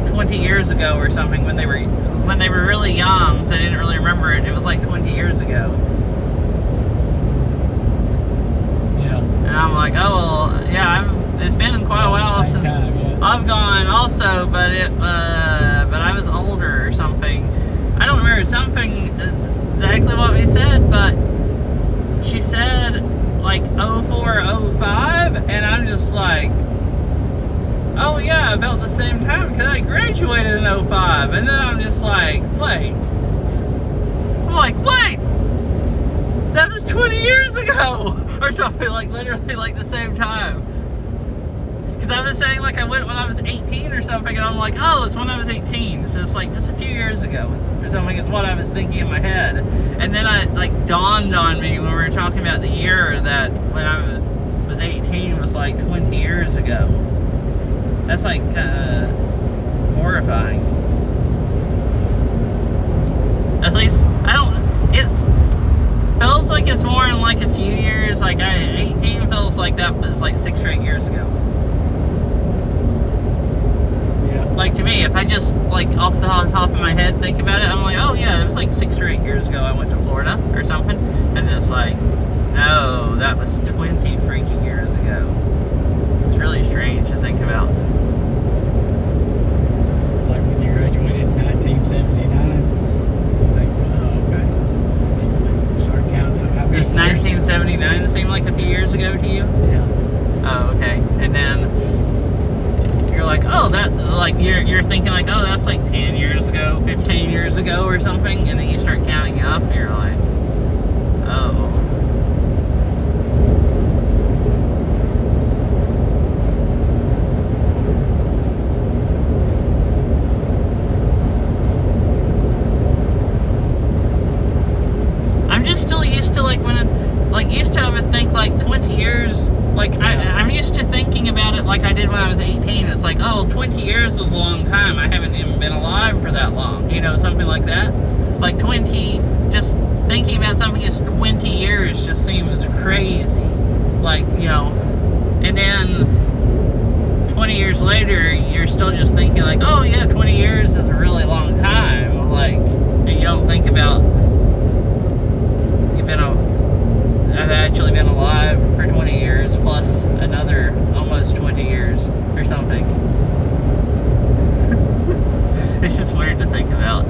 20 years ago or something when they were really young, so they didn't really remember it. It was like 20 years ago. Yeah. And I'm like, oh well, yeah, it's been quite a while Same since time, yeah. I've gone also, but I was older or something. I don't remember something is exactly what we said, but she said like 04, 05, and I'm just like, oh yeah, about the same time, because I graduated in 05, and then I'm just like, wait, that was 20 years ago, or something, like literally like the same time. Because I was saying like I went when I was 18 or something, and I'm like, oh, it's when I was 18, so it's like just a few years ago or something. It's what I was thinking in my head, and then it like dawned on me when we were talking about the year that when I was 18 was like 20 years ago. That's like horrifying. At least it feels like it's more in like a few years. Like 18 feels like that was like 6 or 8 years ago. Like to me, if I just like off the top of my head think about it, I'm like, oh yeah, it was like 6 or 8 years ago I went to Florida or something, and it's like, no, that was 20 freaking years ago. It's really strange to think about. Like when you graduated in 1979, you think, oh, okay. You start counting up how many Does years. 1979 seem like a few years ago to you? Yeah. Oh, okay. And then you're like, oh, that, like, you're thinking like, oh, that's like 10 years ago, 15 years ago or something, and then you start counting up, and you're like, oh. I'm just still used to like when I would think like 20 years. Like, I'm used to thinking about it like I did when I was 18. It's like, oh, 20 years is a long time. I haven't even been alive for that long. You know, something like that. Like 20, just thinking about something as 20 years just seems crazy. Like, you know, and then 20 years later, you're still just thinking like, oh yeah, 20 years is a really long time. Like, and you don't think about, I've actually been alive for 20 years plus another almost 20 years or something. It's just weird to think about.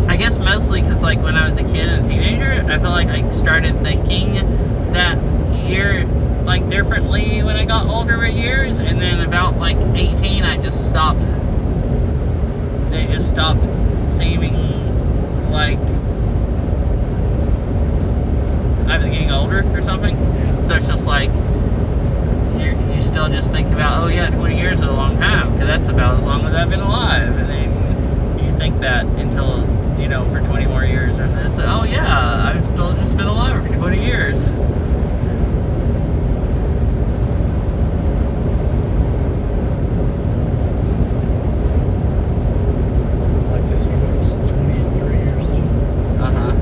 I guess mostly because like when I was a kid and a teenager, I feel like I started thinking that year like differently when I got older with years, and then about like 18 I just stopped. They just stopped seeming like I was getting older or something. Yeah. So it's just like you still just think about, oh yeah, 20 years is a long time, because that's about as long as I've been alive, and then you think that until, you know, for 20 more years, and it's like, oh yeah, I've still just been alive for 20 years. Like this one was 23 years old. Uh-huh.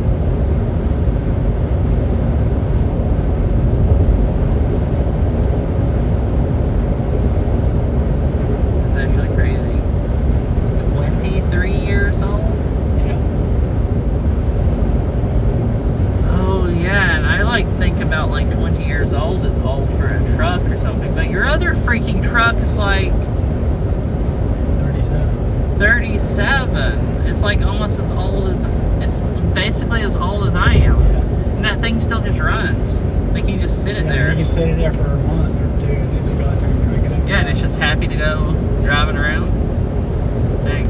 about like 20 years old is old for a truck or something, but your other freaking truck is like 37. 37. It's like almost as old as, it's basically as old as I am. Yeah. And that thing still just runs. Like you just sit it Yeah, there. you can sit it there for a month or two and then just go out there and drink it up. Yeah, and it's just happy to go driving around. Dang.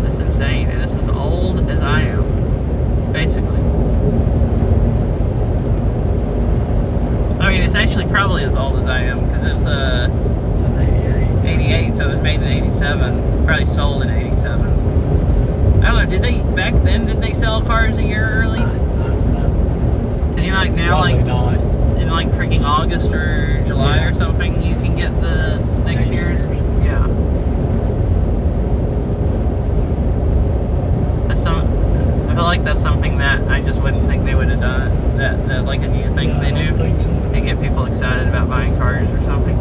That's insane. And this is old as I am. Basically. I mean, it's actually probably as old as I am because it's It's an 88. 88, so it was made in 87. Probably sold in 87. I don't know, did they, back then, did they sell cars a year early? I don't know. Because you know, like now, Probably like not. in like freaking August or July Yeah. or something, you can get the next year's. Yeah. That's I feel like that's something that I just wouldn't think they would have done. That like a new thing Yeah, they I don't do think so. to get people excited about buying cars or something.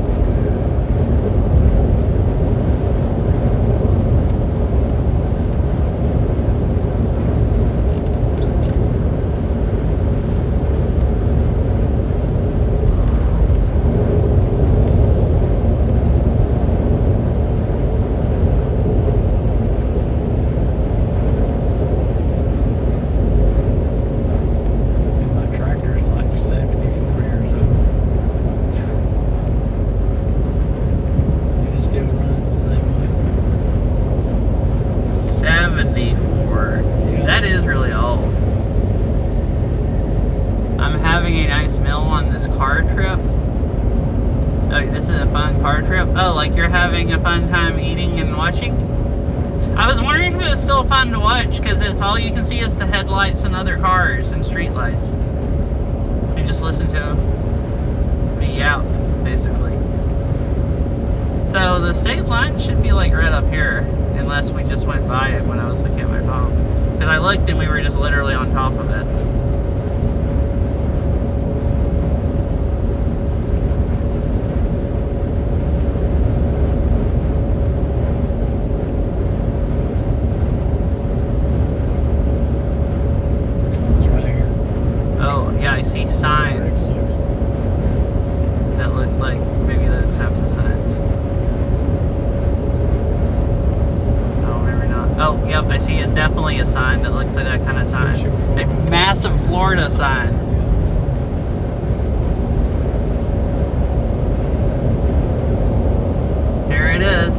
And my tractor's like 74 years old. And it still runs the same way. 74. Yeah. That is really old. I'm having a nice meal on this car trip. Oh, this is a fun car trip. Oh, like you're having a fun time eating and watching? I was wondering if it was still fun to watch because it's all you can see is the headlights and other cars and street lights. And just listen to me out, basically. So the state line should be like right up here, unless we just went by it when I was looking at my phone. Because I looked and we were just literally on top of it. It's right here. Oh, yeah, I see signs that look like maybe those types of signs. Oh, maybe not. Oh, yep, I see definitely a sign that looks like that kind of sign. A massive Florida sign. Here it is.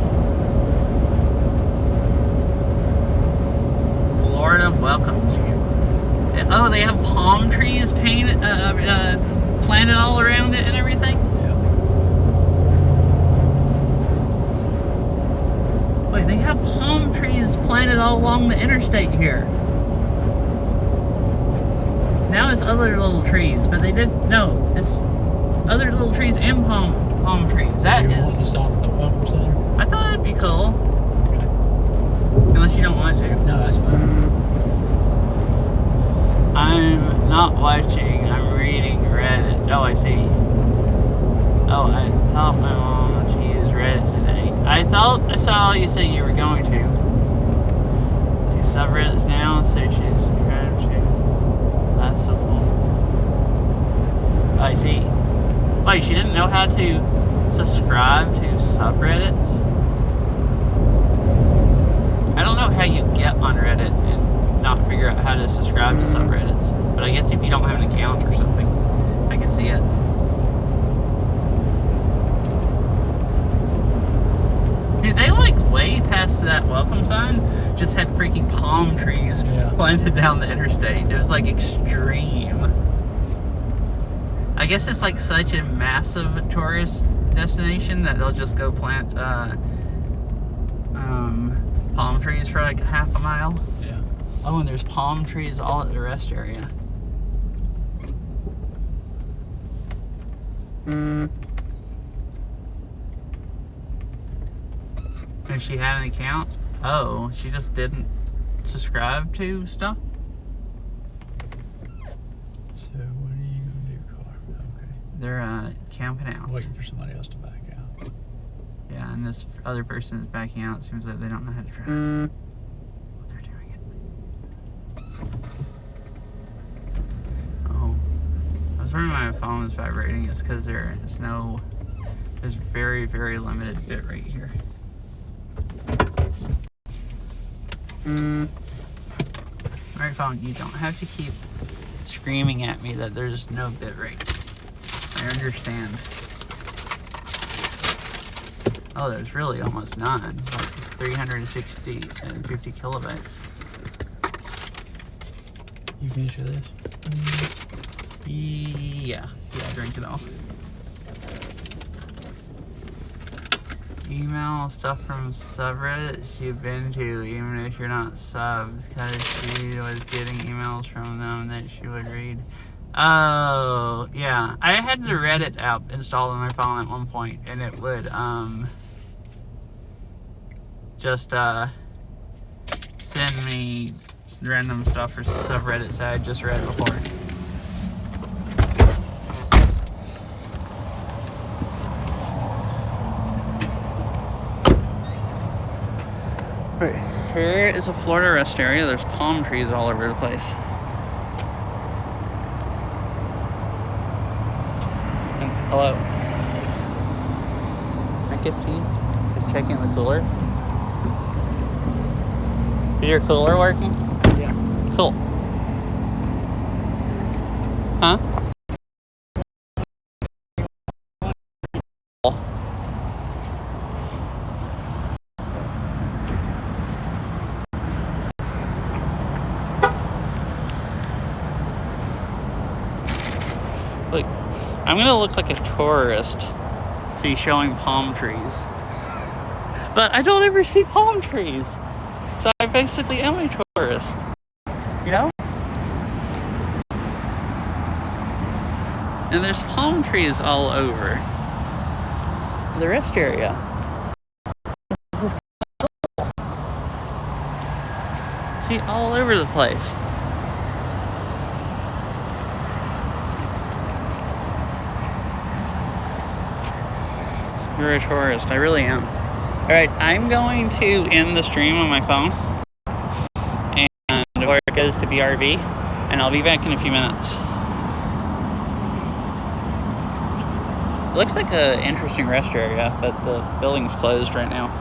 Florida welcomes you. Oh, they have palm trees painted, planted all around it and everything. Yeah. Wait, they have palm trees planted all along the interstate here. Now it's other little trees, but they did no. It's other little trees and palm trees. That You is. want to stop at the Welcome Center? I thought that'd be cool, Okay. unless you don't want to. No, that's fine. I'm not watching. I'm reading Reddit. Oh, I see. Oh, I helped my mom. She used Reddit today. I thought I saw you say you were going to. Do subreddits now, so she's subscribed to. That's so cool. I see. Wait, she didn't know how to subscribe to subreddits? I don't know how you get on Reddit and not figure out how to subscribe to subreddits. But I guess if you don't have an account or something, I can see it. Dude, they like way past that welcome sign just had freaking palm trees planted down the interstate. It was like extreme. I guess it's like such a massive tourist destination that they'll just go plant palm trees for like half a mile. Yeah. Oh, and there's palm trees all at the rest area. If she had an account? Oh, she just didn't subscribe to stuff? So what are you gonna do, car? Okay. They're camping out. Waiting for somebody else to back out. Yeah, and this other person is backing out. It seems like they don't know how to drive. But they're doing it. Oh. That's why my phone is vibrating. It's because there's very, very limited bit rate here. Alright, phone, you don't have to keep screaming at me that there's no bit rate. I understand. Oh, there's really almost none. Like 360 and 50 kilobytes. You finish with this? Yeah, drink it all. Email stuff from subreddits you've been to, even if you're not subbed, because she was getting emails from them that she would read. Oh, yeah. I had the Reddit app installed on my phone at one point, and it would, just, send me random stuff for subreddits that I just read before. Right, here is a Florida rest area. There's palm trees all over the place. And hello. I guess he is checking the cooler. Is your cooler working? Yeah. Cool. Huh? Look, I'm gonna look like a tourist. See, showing palm trees. But I don't ever see palm trees. So I basically am a tourist. You know? And there's palm trees all over the rest area. This is cool. See, all over the place. You're a tourist. I really am. Alright, I'm going to end the stream on my phone. And where it goes to BRB. And I'll be back in a few minutes. It looks like an interesting rest area, but the building's closed right now.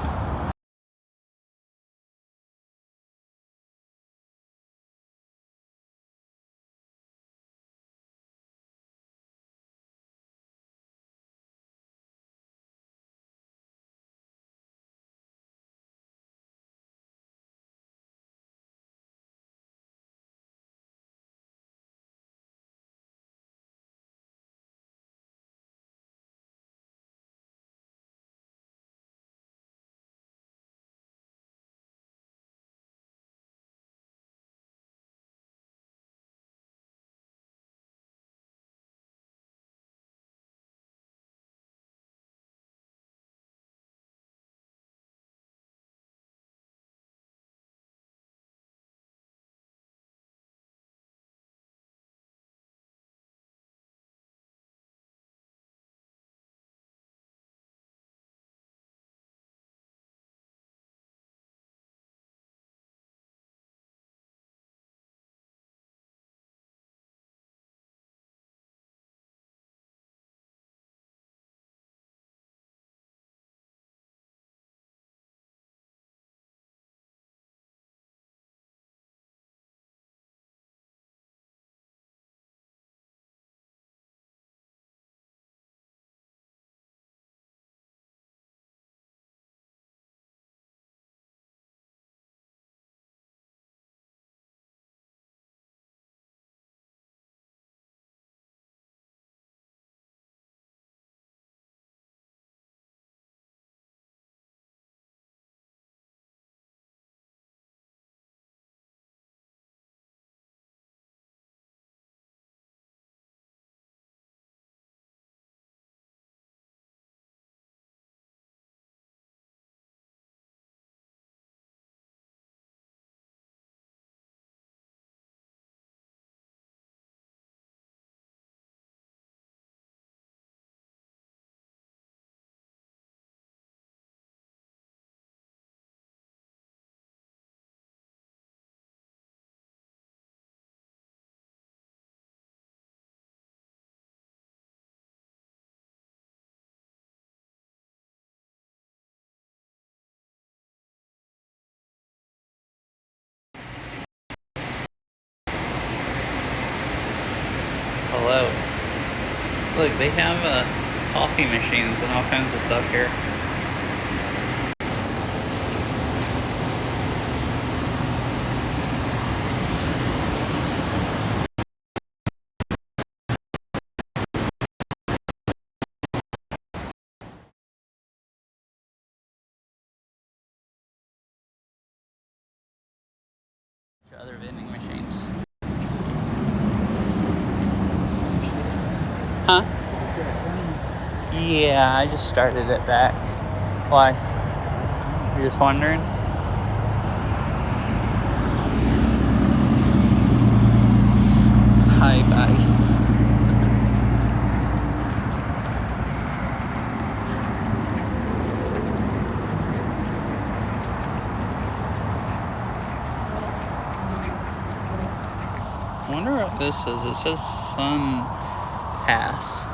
hello. Look, they have coffee machines and all kinds of stuff here. Other vending machines. Huh? Yeah, I just started it back. Why? You're just wondering? Hi, bye. I wonder what this is. It says Sun Pass.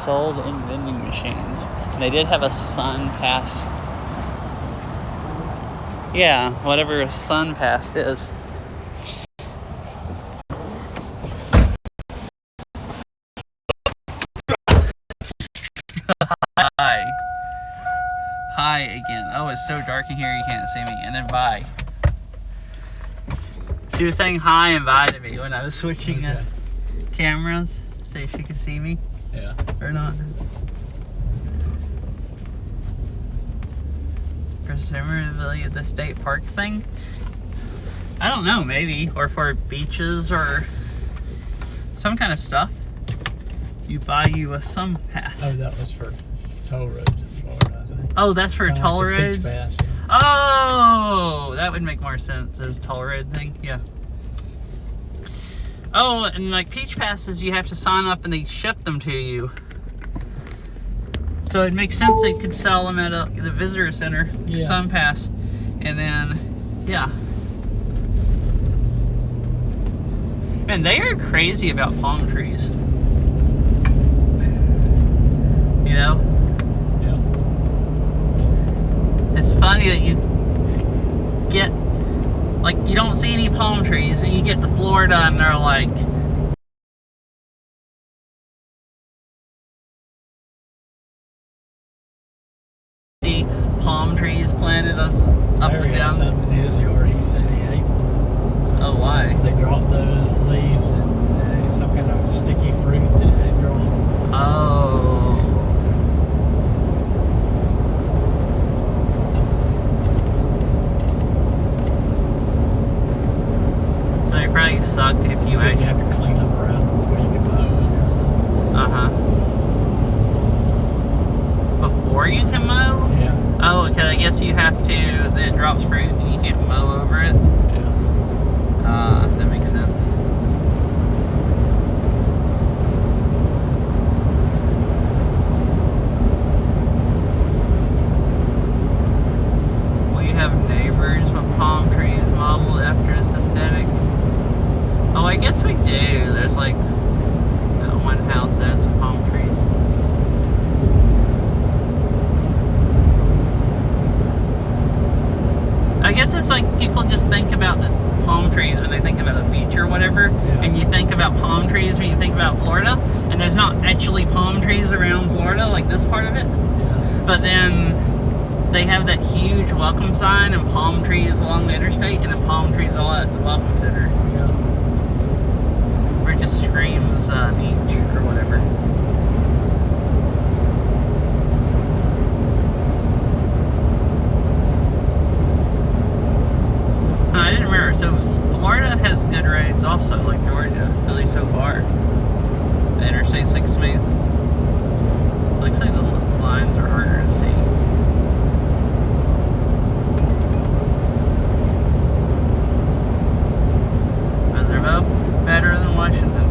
Sold in vending machines. And they did have a Sun Pass. Yeah, whatever a Sun Pass is. Hi. Hi again. Oh, it's so dark in here you can't see me. And then bye. She was saying hi and bye to me when I was switching cameras, so she could see me. Yeah. Or not. Presumably the state park thing? I don't know, maybe. Or for beaches or some kind of stuff. You buy you a Sun Pass. Oh, that was for toll roads in Florida, I think. Oh, that's for Kinda toll like the Peach roads? Pass, yeah. Oh, that would make more sense as toll road thing, yeah. Oh, and like Peach Passes, you have to sign up and they ship them to you. So it makes sense they could sell them at the visitor center, Yeah. Sun Pass, and then, yeah. Man, they are crazy about palm trees. You know? Yeah. It's funny that you get, like, you don't see any palm trees, and you get to Florida, and they're like, see palm trees planted us up Larry and has down. some in his yard. He said he hates them Oh, why? because they drop the leaves and some kind of sticky fruit that they draw. Oh. So they probably suck if you So you actually. have to clean up around them before you can mow. Uh-huh. Before you can mow? Yeah. Oh, okay, I guess you have to, it drops fruit and you can't mow over it. Yeah. That makes sense. We have neighbors with palm trees modeled after this aesthetic. Oh, I guess we do. There's like that one house that has some palm trees. I guess it's like people just think about the palm trees when they think about a beach or whatever, Yeah. and you think about palm trees when you think about Florida, and there's not actually palm trees around Florida, like this part of it. Yeah. But then they have that huge welcome sign and palm trees along the interstate, and then palm trees all at the welcome center, Yeah. where it just screams beach or whatever. I didn't remember. So Florida has good roads also, like Georgia, at least so far. The Interstate 6 smooth. Looks like the lines are harder to see. But they're both better than Washington.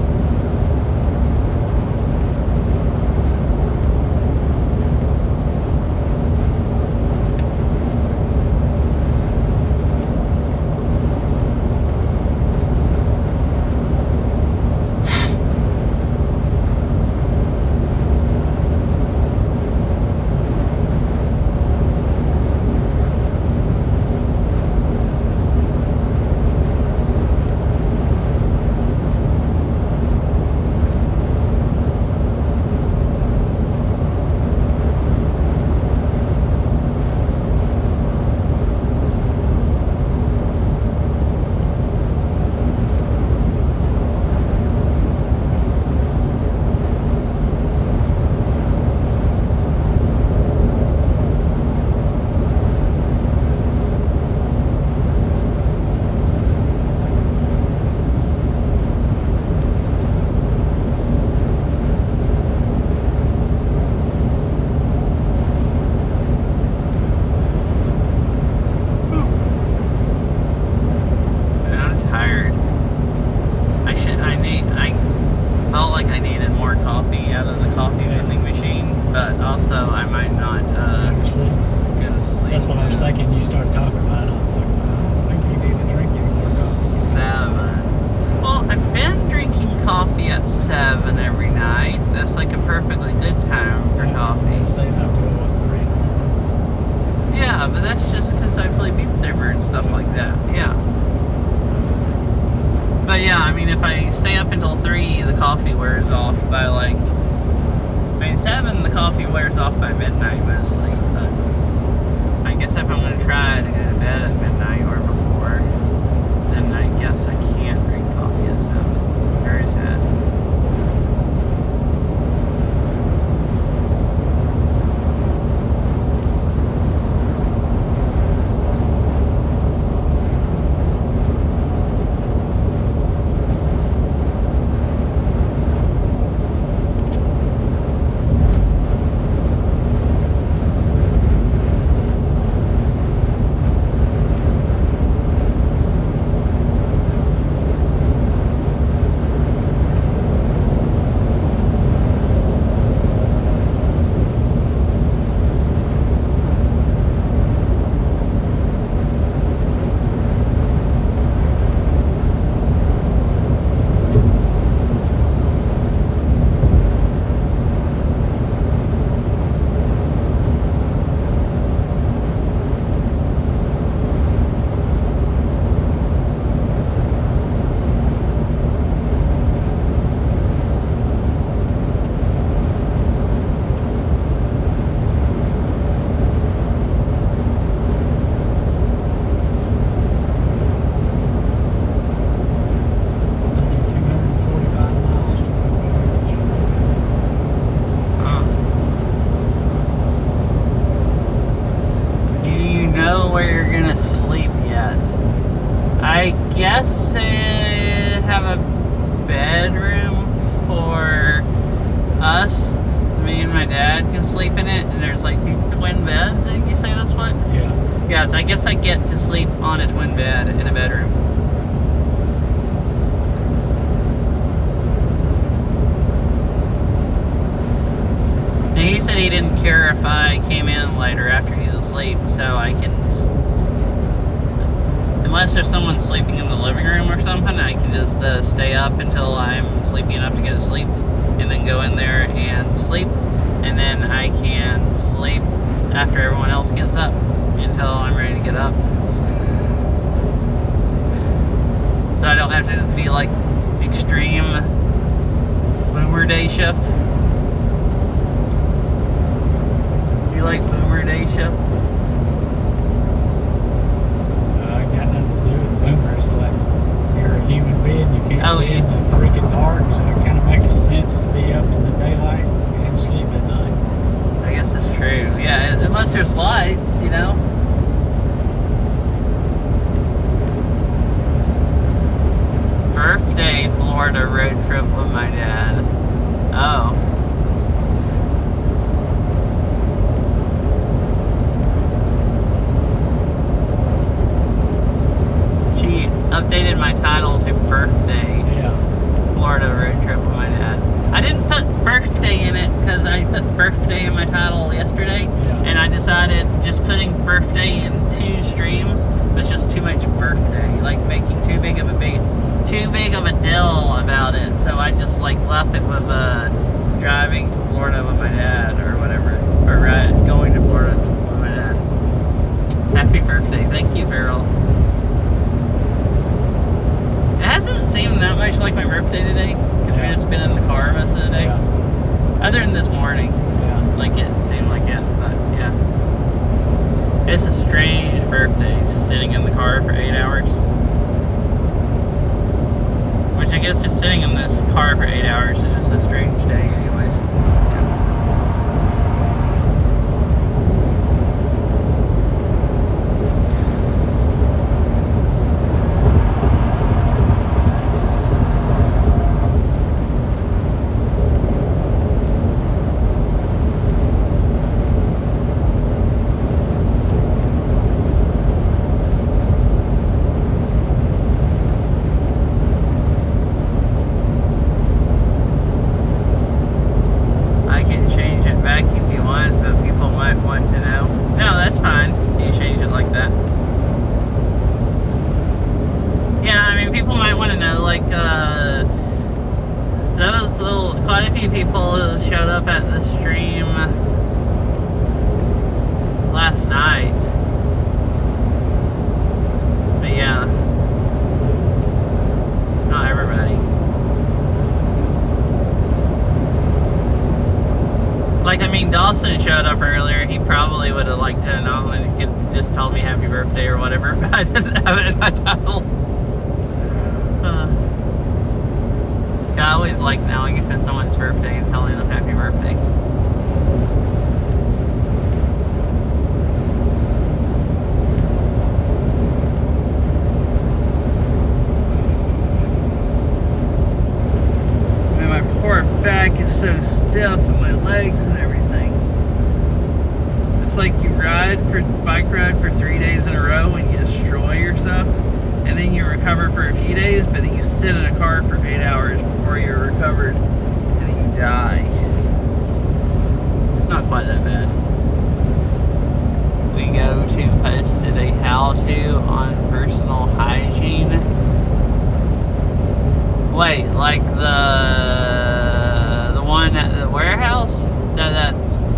coffee out of the coffee vending machine, but also I might not Actually, go to sleep. that's what I was thinking. You started talking about it. I was like, I don't think you need to drink any more coffee. 7. Well, I've been drinking coffee at 7 every night. That's like a perfectly good time for coffee. Staying up till what, 3? Yeah, but that's just because I play Beat Saber and stuff like that. Yeah. But yeah, I mean, if I stay up until 3, the coffee wears off by like... I mean, 7, the coffee wears off by midnight mostly. But I guess if I'm going to try to go to bed at midnight or before, then I guess I can't drink coffee at 7. Very sad. I guess they have a bedroom for us. Me and my dad can sleep in it, and there's like 2 twin beds. Did you say that's what? Yeah. Yes, I guess I get to sleep on a twin bed in a bedroom. And he said he didn't care if I came in later after he's asleep, so I can... Unless there's someone sleeping in the living room or something, I can just stay up until I'm sleepy enough to go to sleep, and then go in there and sleep, and then I can sleep after everyone else gets up until I'm ready to get up. So I don't have to be like extreme boomer day shift. Do you like boomer day shift? Got nothing to do with boomers. Like, you're a human being, you can't see in the freaking dark, so it kind of makes sense to be up in the daylight and sleep at night. I guess that's true. Yeah, unless there's lights, you know. Birthday Florida road trip with my dad. Oh. She updated my title to birthday. Yeah. Florida road trip with my dad. I didn't put birthday in it because I put birthday in my title yesterday, and I decided just putting birthday in 2 streams was just too much birthday, like making too big of a deal about it. So I just like left it with driving to Florida with my dad or whatever, or going to Florida with my dad. Happy birthday! Thank you, Farrell. It hasn't seemed that much like my birthday today, because we've just been in the car most of the day. Yeah. Other than this morning. Yeah. Like it seemed like it, but yeah. It's a strange birthday, just sitting in the car for 8 hours. Which I guess just sitting in this car for 8 hours is just a strange day anyways. quite a few people showed up at the stream last night. But yeah, not everybody. Like, I mean, Dawson showed up earlier. He probably would have liked to know and he could just told me happy birthday or whatever, but I didn't have it in my title. I always like knowing if it's someone's birthday and telling them happy birthday. Man, my poor back is so stiff and my legs and everything. It's like you bike ride for 3 days in a row and you destroy yourself, and then you recover for a few days, but then you sit in a car for 8 hours before you're recovered, and then you die. It's not quite that bad. We go to posted a how-to on personal hygiene. Wait, like the one at the warehouse that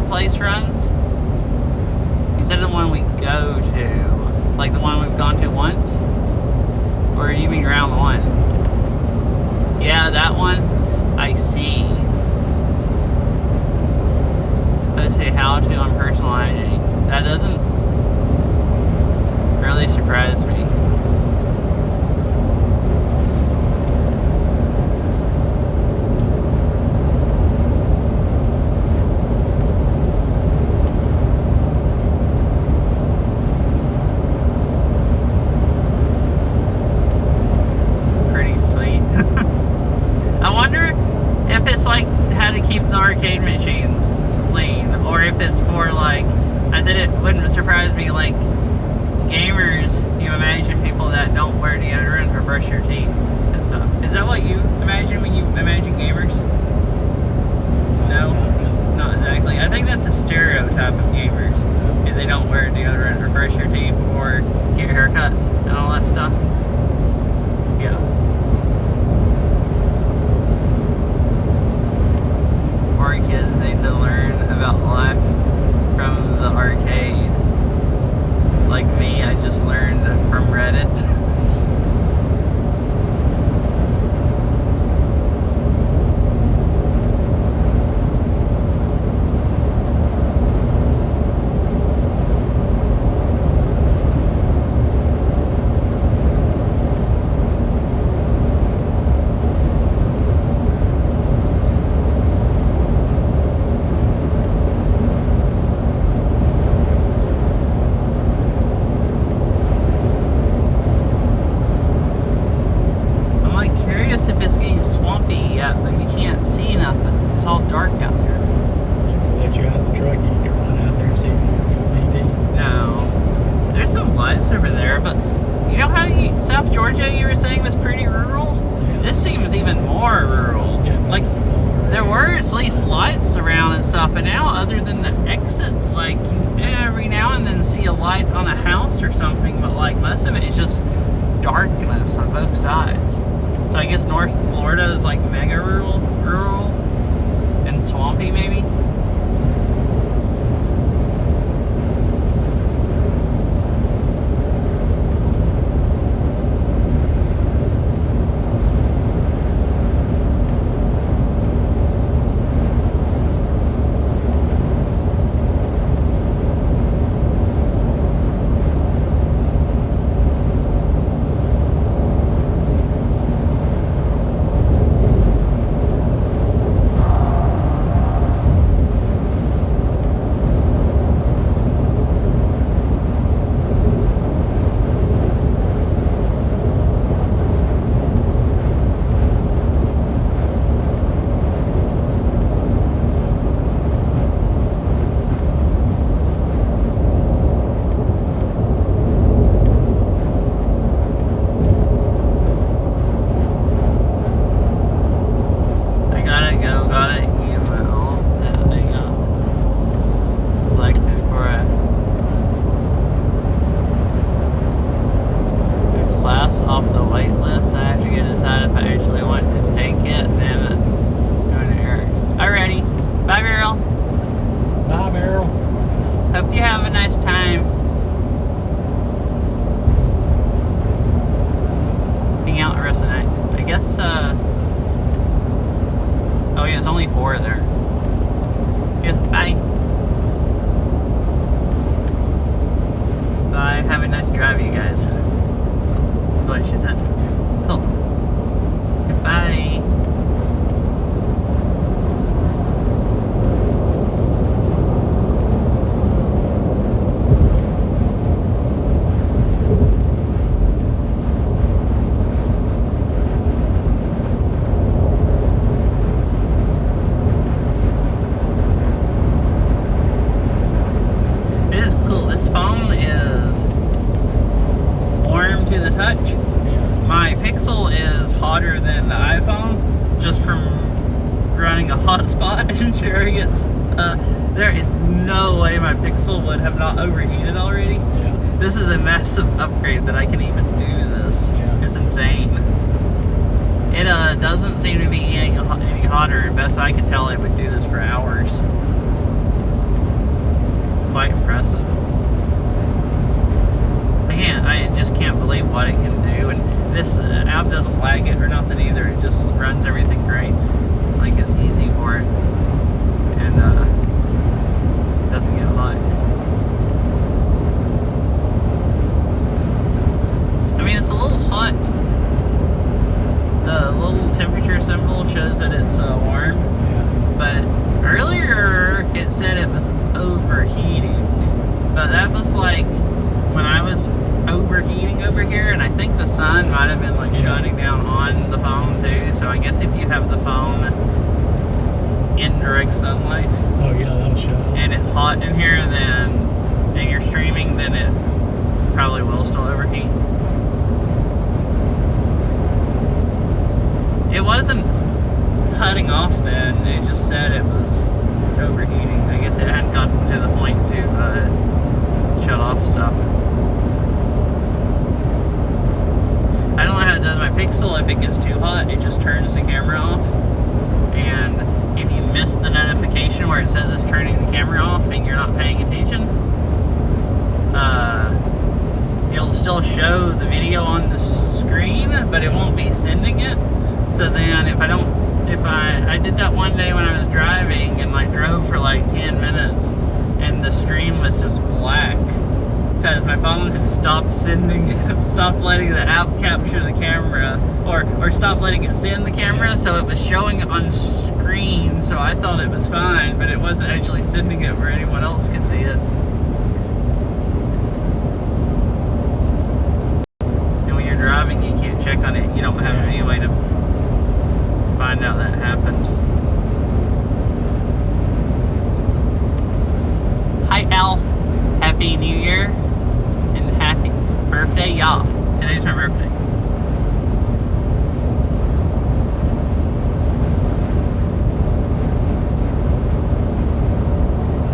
place runs? You said the one we go to, like the one we've gone to once? Or you mean round one? Yeah, that one. I see. Let's say how to on personal hygiene. That doesn't really surprise me. Arcade machines clean, or if it's for, like, I said, it wouldn't surprise me, like gamers, you imagine people that don't wear deodorant or brush their teeth and stuff. Is that what you imagine when you imagine gamers? No, not exactly. I think that's a stereotype of gamers, is they don't wear deodorant or brush their teeth or get haircuts and all that stuff. Yeah. Kids need to learn about life from the arcade. Like me, I just learned from Reddit. Hope you have a nice time. Hang out the rest of the night. I guess, oh yeah, it's only 4 there. Yeah, bye. Bye. Have a nice drive, you guys. That's what she said. Cool. Bye. Hotter than the iPhone, just from running a hotspot and sharing it. There is no way my Pixel would have not overheated already. Yeah. This is a massive upgrade that I can even do this. Yeah. It's insane. It doesn't seem to be any hotter. Best I could tell, it would do this for hours. It's quite impressive. I just can't believe what it can do, and this app doesn't lag it or nothing either. It just runs everything great, like it's easy for it, and doesn't get hot. I mean, it's a little hot. The little temperature symbol shows that it's warm, but earlier it said it was overheating, but that was like when I was overheating over here, and I think the sun might have been like shining down on the phone too, so I guess if you have the phone in direct sunlight, oh yeah, that'll show up, and it's hot in here, then and you're streaming, then it probably will still overheat. It wasn't cutting off then, it just said it was overheating. I guess it hadn't gotten to the point to shut off stuff. I don't know how it does my Pixel. If it gets too hot, it just turns the camera off. And if you miss the notification where it says it's turning the camera off and you're not paying attention, it'll still show the video on the screen, but it won't be sending it. So then if I did that one day when I was driving and like drove for like 10 minutes and the stream was just black, because my phone had stopped letting the app capture the camera, or stopped letting it send the camera, so it was showing it on screen, so I thought it was fine, but it wasn't actually sending it where anyone else could see it. And when you're driving, you can't check on it. You don't have any way to find out that happened. Hi, Al. Happy New Year. Happy birthday, y'all. Today's my birthday.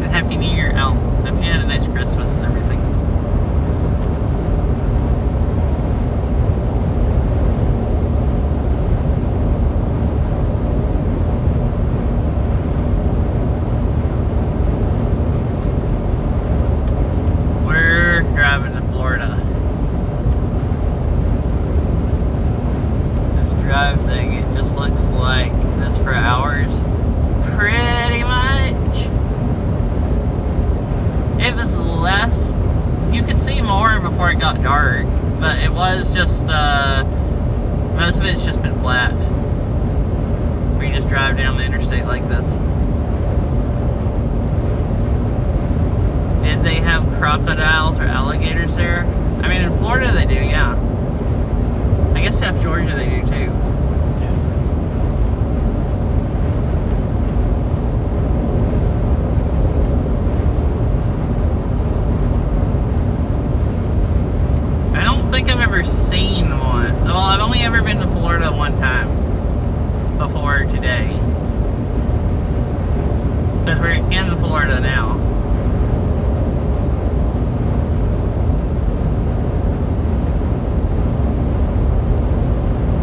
And Happy New Year, Al. Hope you had a nice Christmas and everything. We're driving to Florida. This drive thing, it just looks like this for hours. Pretty much. It was less, you could see more before it got dark, but it was just, most of it's just been flat. We just drive down the interstate like this. Did they have crocodiles or alligators there? I mean, in Florida they do, yeah. I guess South Georgia they do too. I don't think I've ever seen one. Well, I've only ever been to Florida one time before today. Because we're in Florida now.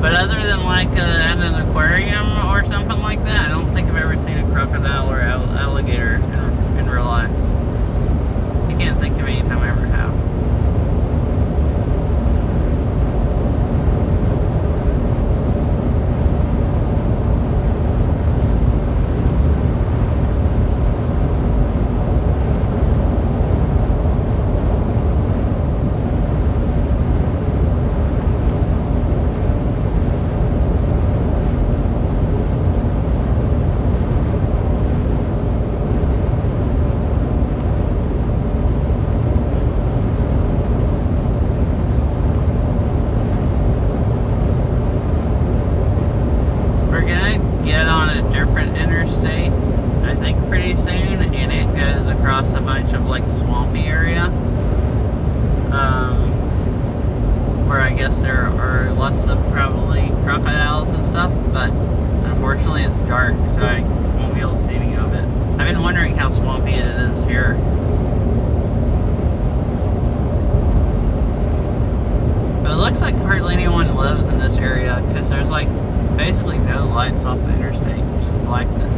But other than like at an aquarium or something like that, I don't think I've ever seen a crocodile or alligator in real life. pretty soon, and it goes across a bunch of like swampy area, where I guess there are less of probably crocodiles and stuff, but unfortunately it's dark, so I won't be able to see any of it. I've been wondering how swampy it is here. But it looks like hardly anyone lives in this area, because there's like basically no lights off the interstate, just blackness.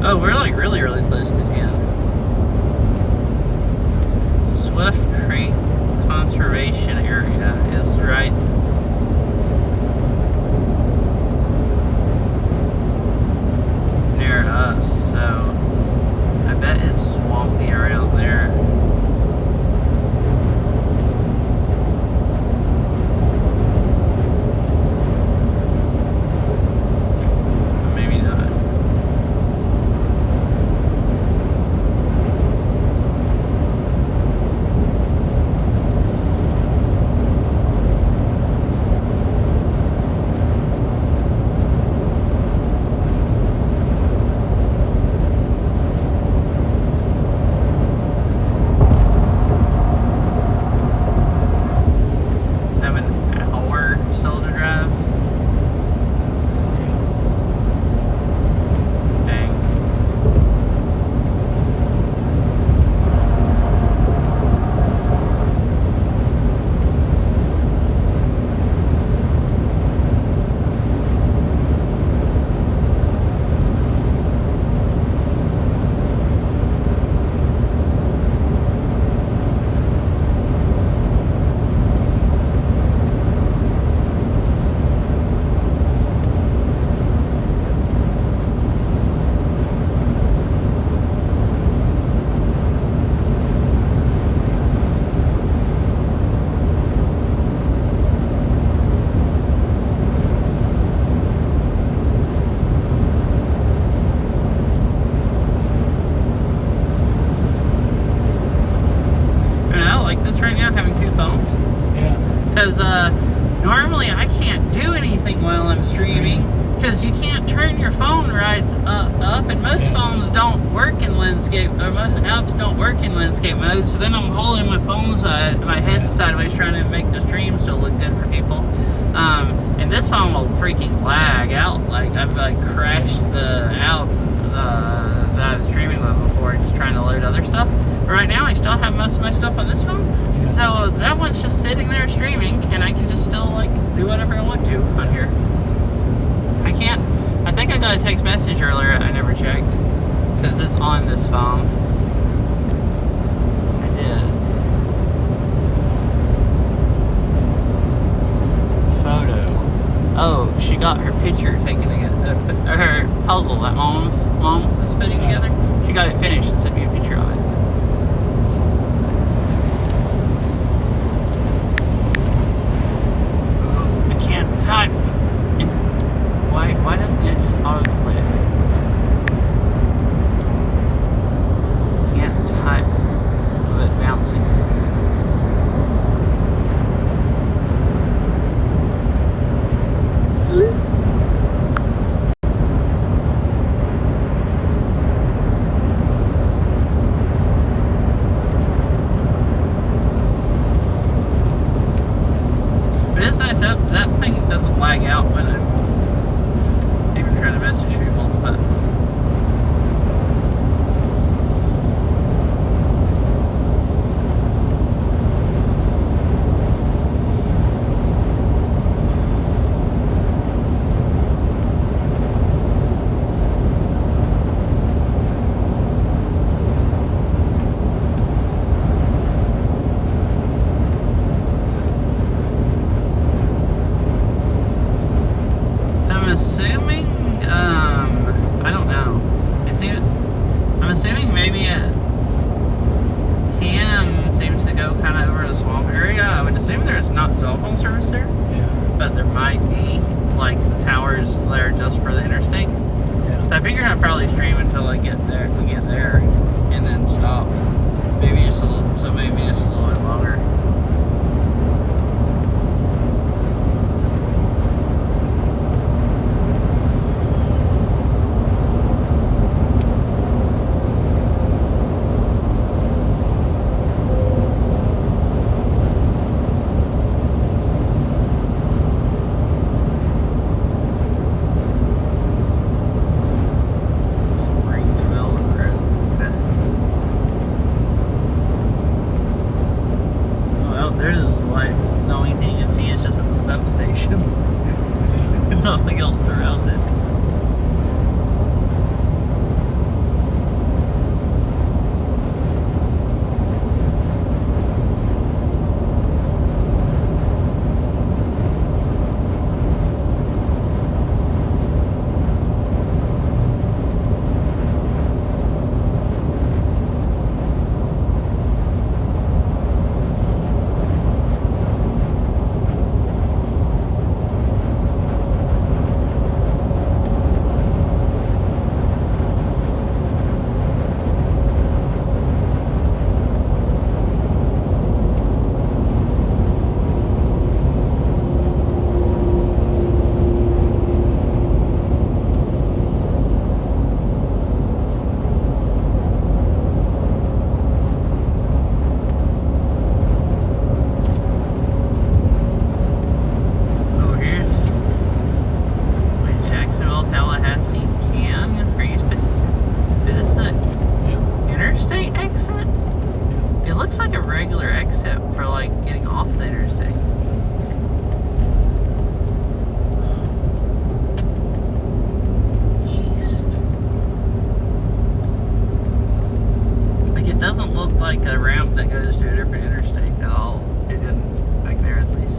Oh, we're like really close to 10. Swift Creek Conservation Area is right near us, so I bet it's swampy around there. Maybe not. Have an hour still to drive. Dang. I like this right now, having two phones. Yeah. Because normally I can't do anything while I'm streaming, because you can't turn your phone right up, and most phones don't work in landscape, or most apps don't work in landscape mode, so then I'm holding my phone my head sideways trying to make the stream still look good for people. And this phone will freaking lag out. Like, I've like crashed the app that I was streaming with before, just trying to load other stuff. But right now I still have most of my stuff on this phone, so that one's just sitting there streaming, and I can just still like do whatever I want to on here. I think I got a text message earlier I never checked, because it's on this phone. I did. Photo. Oh, she got her picture taken together, her puzzle that mom was putting together. She got it finished and sent me a picture of it. I can't type. Why doesn't it just autocomplete it? Can't type of it bouncing. But it's nice that thing doesn't lag out when I'm even trying to message people, but assuming, I don't know. I'm assuming maybe at 10 seems to go kind of over the swamp area. I would assume there's not cell phone service there, but there might be like towers there just for the interstate. So I figure I'd probably stream until I get there, and then stop. Maybe just a little bit longer. Nothing else around it. Like a ramp that goes to a different interstate at all. It didn't back there, at least.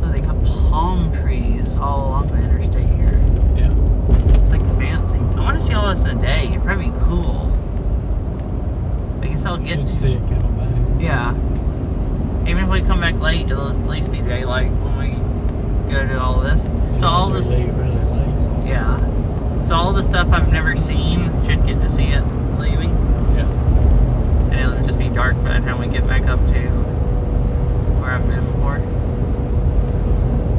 Oh, they got palm trees all along the interstate here. Yeah. It's like fancy. I want to see all this in a day. It'd probably be cool. I guess I'll get. You'd see it coming back. Yeah. Even if we come back late, it'll at least be daylight when we go to all this. So all this. Leave really late. Yeah. So all the stuff I've never seen should get to see it leaving. And it'll just be dark by the time we get back up to where I've been before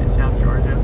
in South Georgia.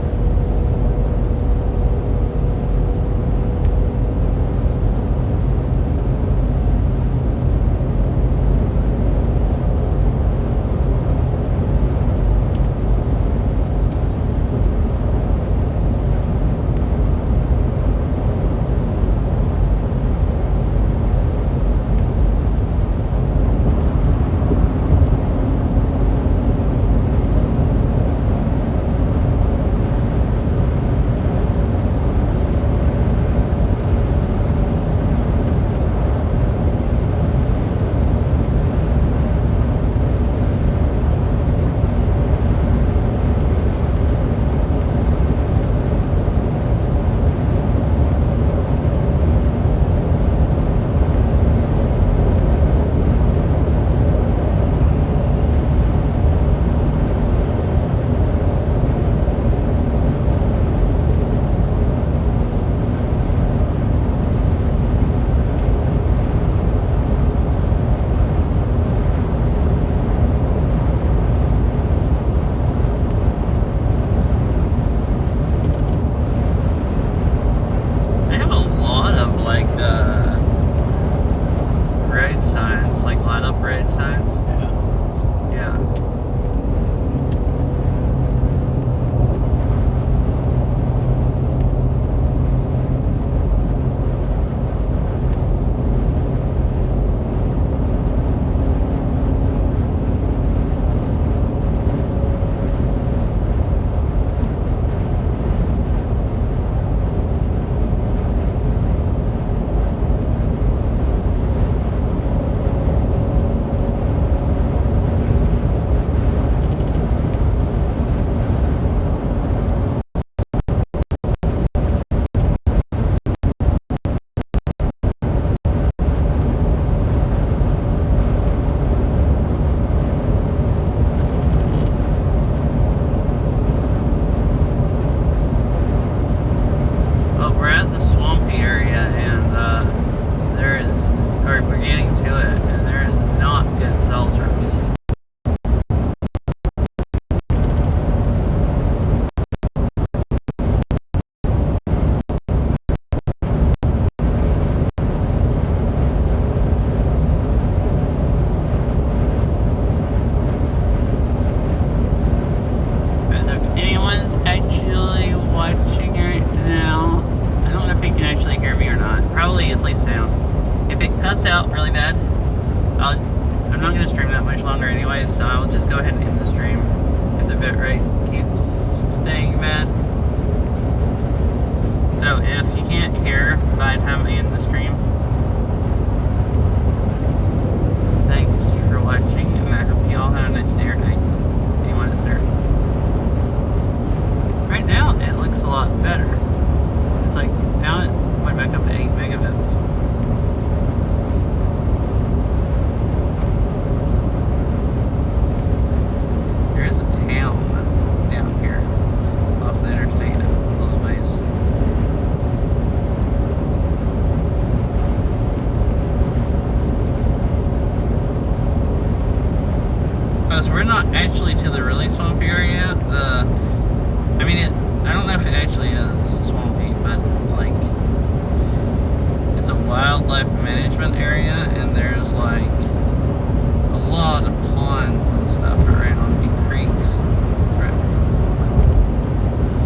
I'm not going to stream that much longer anyways, so I'll just go ahead and end the stream if the bitrate keeps staying bad. So if you can't hear by the time I end the stream, thanks for watching, and I hope you all have a nice day or night. Anyone is there. Right now, it looks a lot better. It's like, now it went back up to 8 megabits. There is a town down here off the interstate a little ways. Because we're not actually to the really swampy area. I don't know if it actually is swampy, but like, it's a wildlife management area, and there's like a lot of ponds and stuff around, and creeks.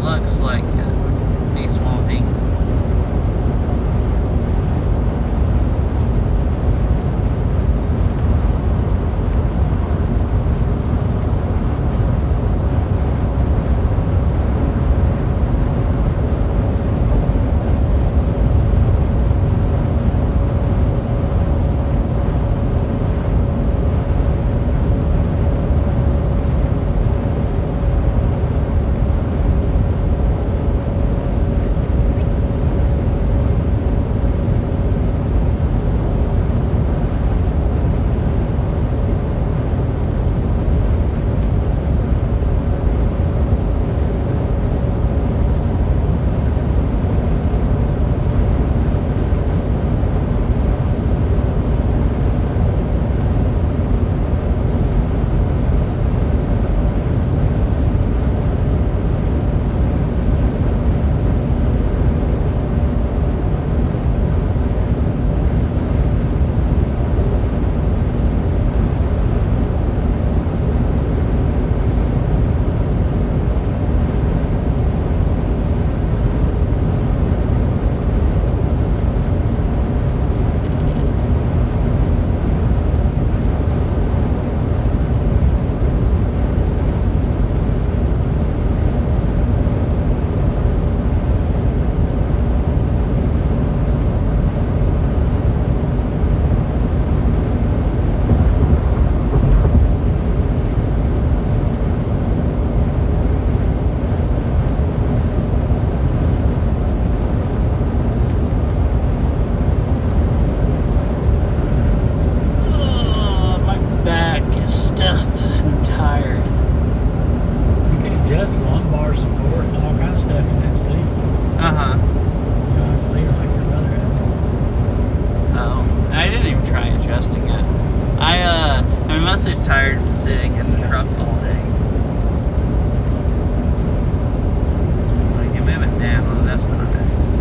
Looks like it would be swampy. Tired from sitting in the truck all day. Like, you move it down, that's not nice.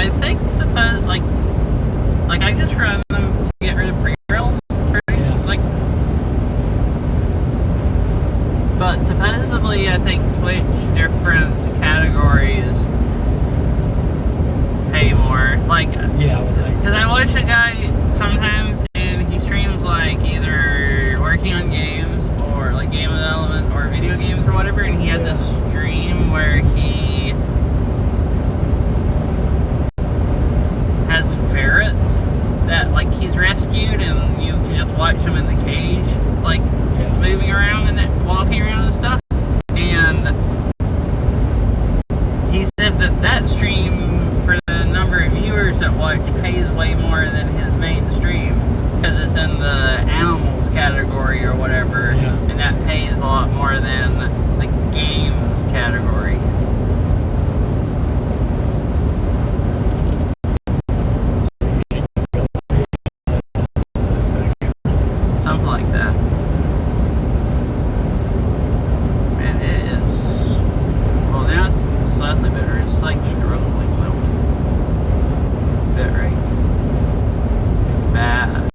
I think suppose like I just run them to get rid of pre-rolls. Yeah. Like, but supposedly I think Twitch different categories pay more. Like, Yeah, I would think because so. I watch a guy sometimes and he streams like either working on games or like game development or video games or whatever, and he has a stream where he has ferrets that like he's rescued and you can just watch them in the cage like moving around and walking around and stuff. And he said that stream, for the number of viewers that watch, pays way more than his main stream because it's in the animals category or whatever, and that pays a lot more than the games category. Something like that. Man, it is. Well, now it's slightly better. It's like struggling though. Bit rate. Bad.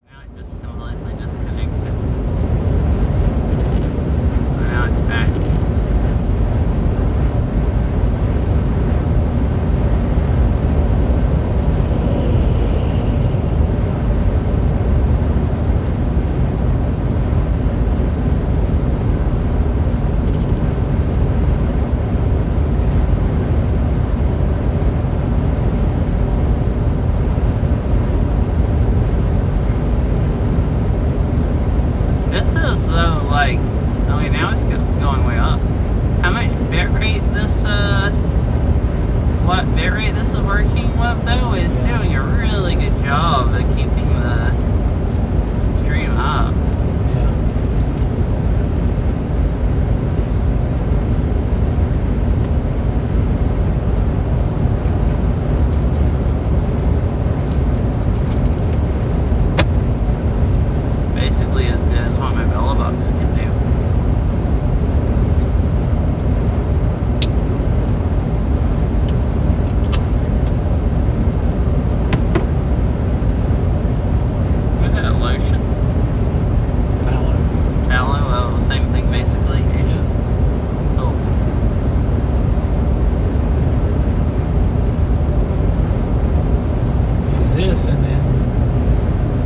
Now it just completely disconnected. But now it's back. This is though like, okay, now it's going way up. How much bitrate this what bitrate this is working with though is doing a really good job of keeping the stream up. Basically as good as what my Bellabux can do. Was that lotion? Tallow, well, same thing basically. Cool. Use this, and then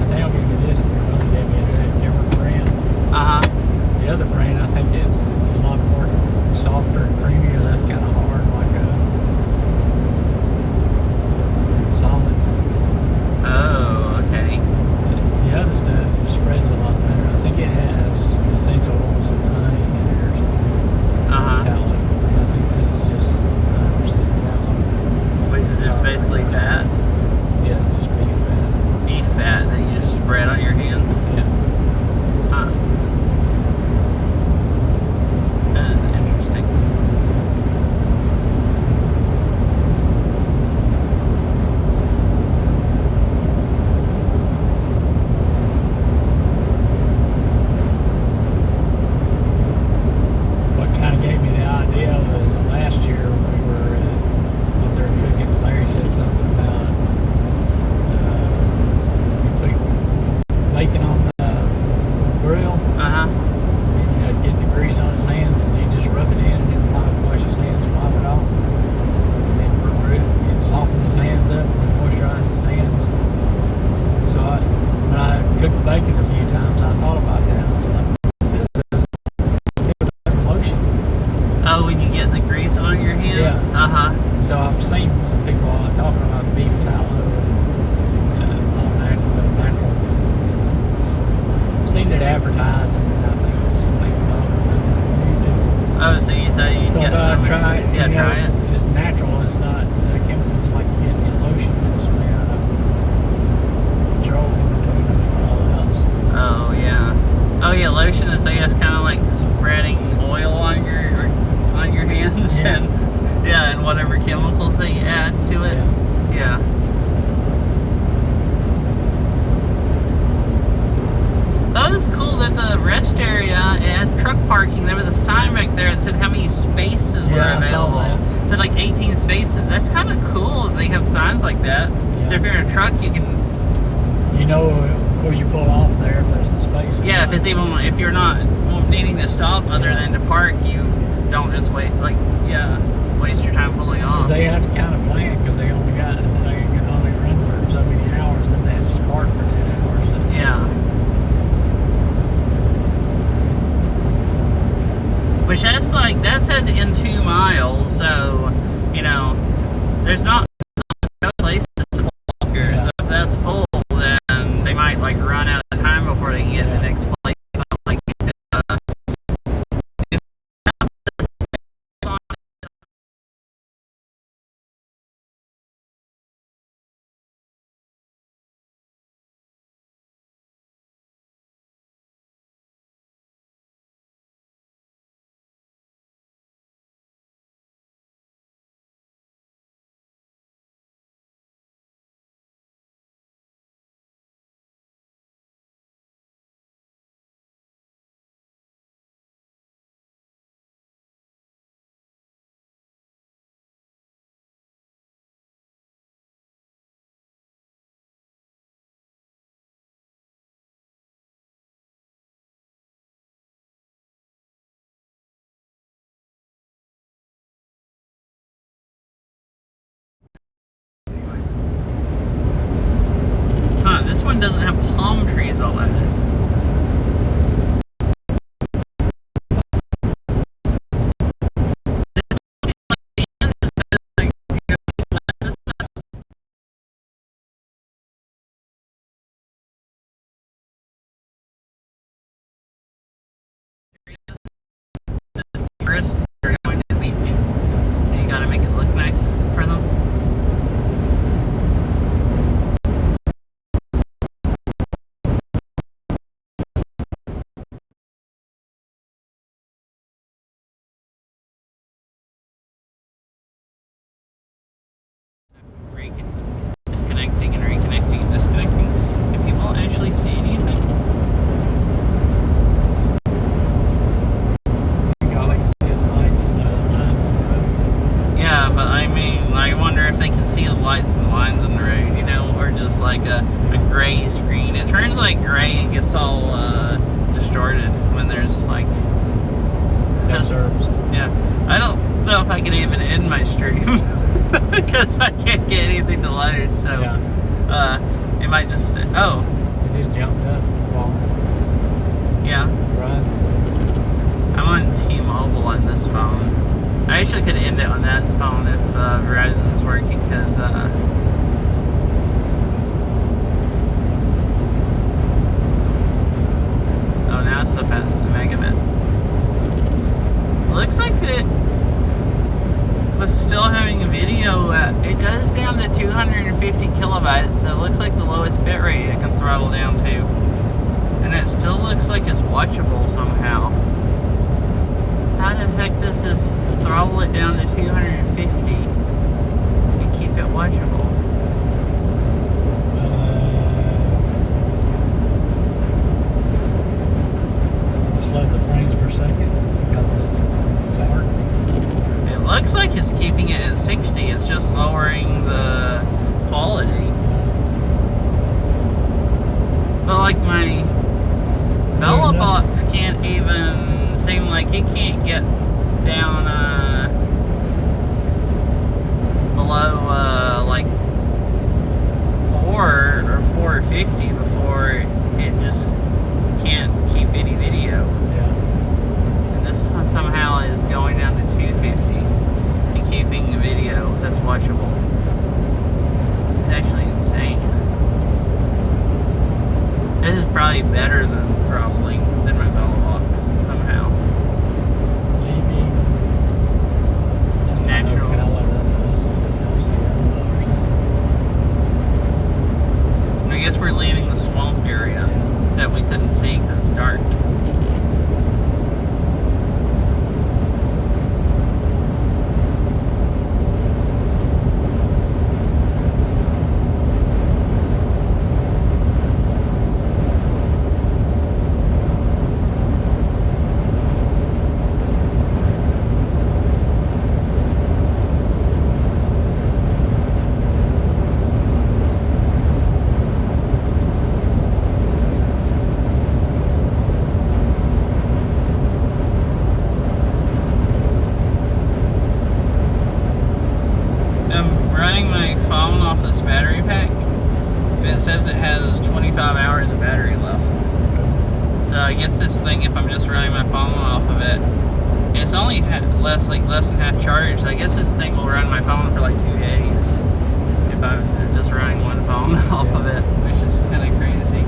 I think I'll give you this. And you're going to give me a different brand. The other brand, I think it's a lot more softer and creamier. That's kind of hard, like a solid. Oh, okay. The other stuff spreads a lot better. I think it has essential oils and honey in it or something. Tallow. I think this is just 100% tallow. Which is just basically fat. Yeah, it's just beef fat. back there and said how many spaces were Yeah, I saw available. that. It said like 18 spaces. That's kind of cool that they have signs like that. Yeah. If you're in a truck, you can. You know where you pull off there if there's a space. or Yeah, not. if you're not needing to stop other than to park, you don't just waste your time pulling off. Because they have to kind of plan because they can only run for so many hours, then they have to park for 10 hours. So. Yeah. Which that's said in 2 miles, so there's not no places to pull off here. Yeah. So if that's full, then they might like run out of time before they can get to the next place. But, like if this one doesn't have palm trees all at it. Tourists are going to the beach, and you gotta make it look nice for them. Disconnecting and reconnecting and disconnecting. Can people actually see anything? All I can see is lights and lines on the road. Yeah, but I mean, I wonder if they can see the lights and the lines on the road, or just like a gray screen. It turns like gray and gets all distorted when there's like. No service. Yeah, I don't know if I can even end my stream because I can't get anything to load. So it might just. Oh, It just jumped up. Well, yeah. Verizon. I'm on T-Mobile on this phone. I actually could end it on that phone if Verizon's working because. Oh, now it's up at the megabit. Looks like it was still having a video. It goes down to 250 kilobytes, so it looks like the lowest bitrate it can throttle down to. And it still looks like it's watchable somehow. How the heck does this throttle it down to 250 and keep it watchable? Slow the frames per second because it's dark. It looks like it's keeping it at 60. It's just lowering the quality. But like my Bella box can't even seem like it can't get down below like 4 or 450 before it just can't keep any video. Yeah. And this somehow is going down to 250 and keeping the video that's watchable. It's actually insane. This is probably better than throttling than my Bella box somehow. Leaving. That's Natural. I guess we're leaving the swamp area that we couldn't see because it's dark. says it has 25 hours of battery left. So I guess this thing, if I'm just running my phone off of it, and it's only less than half charged. So I guess this thing will run my phone for like 2 days if I'm just running one phone off of it, which is kind of crazy.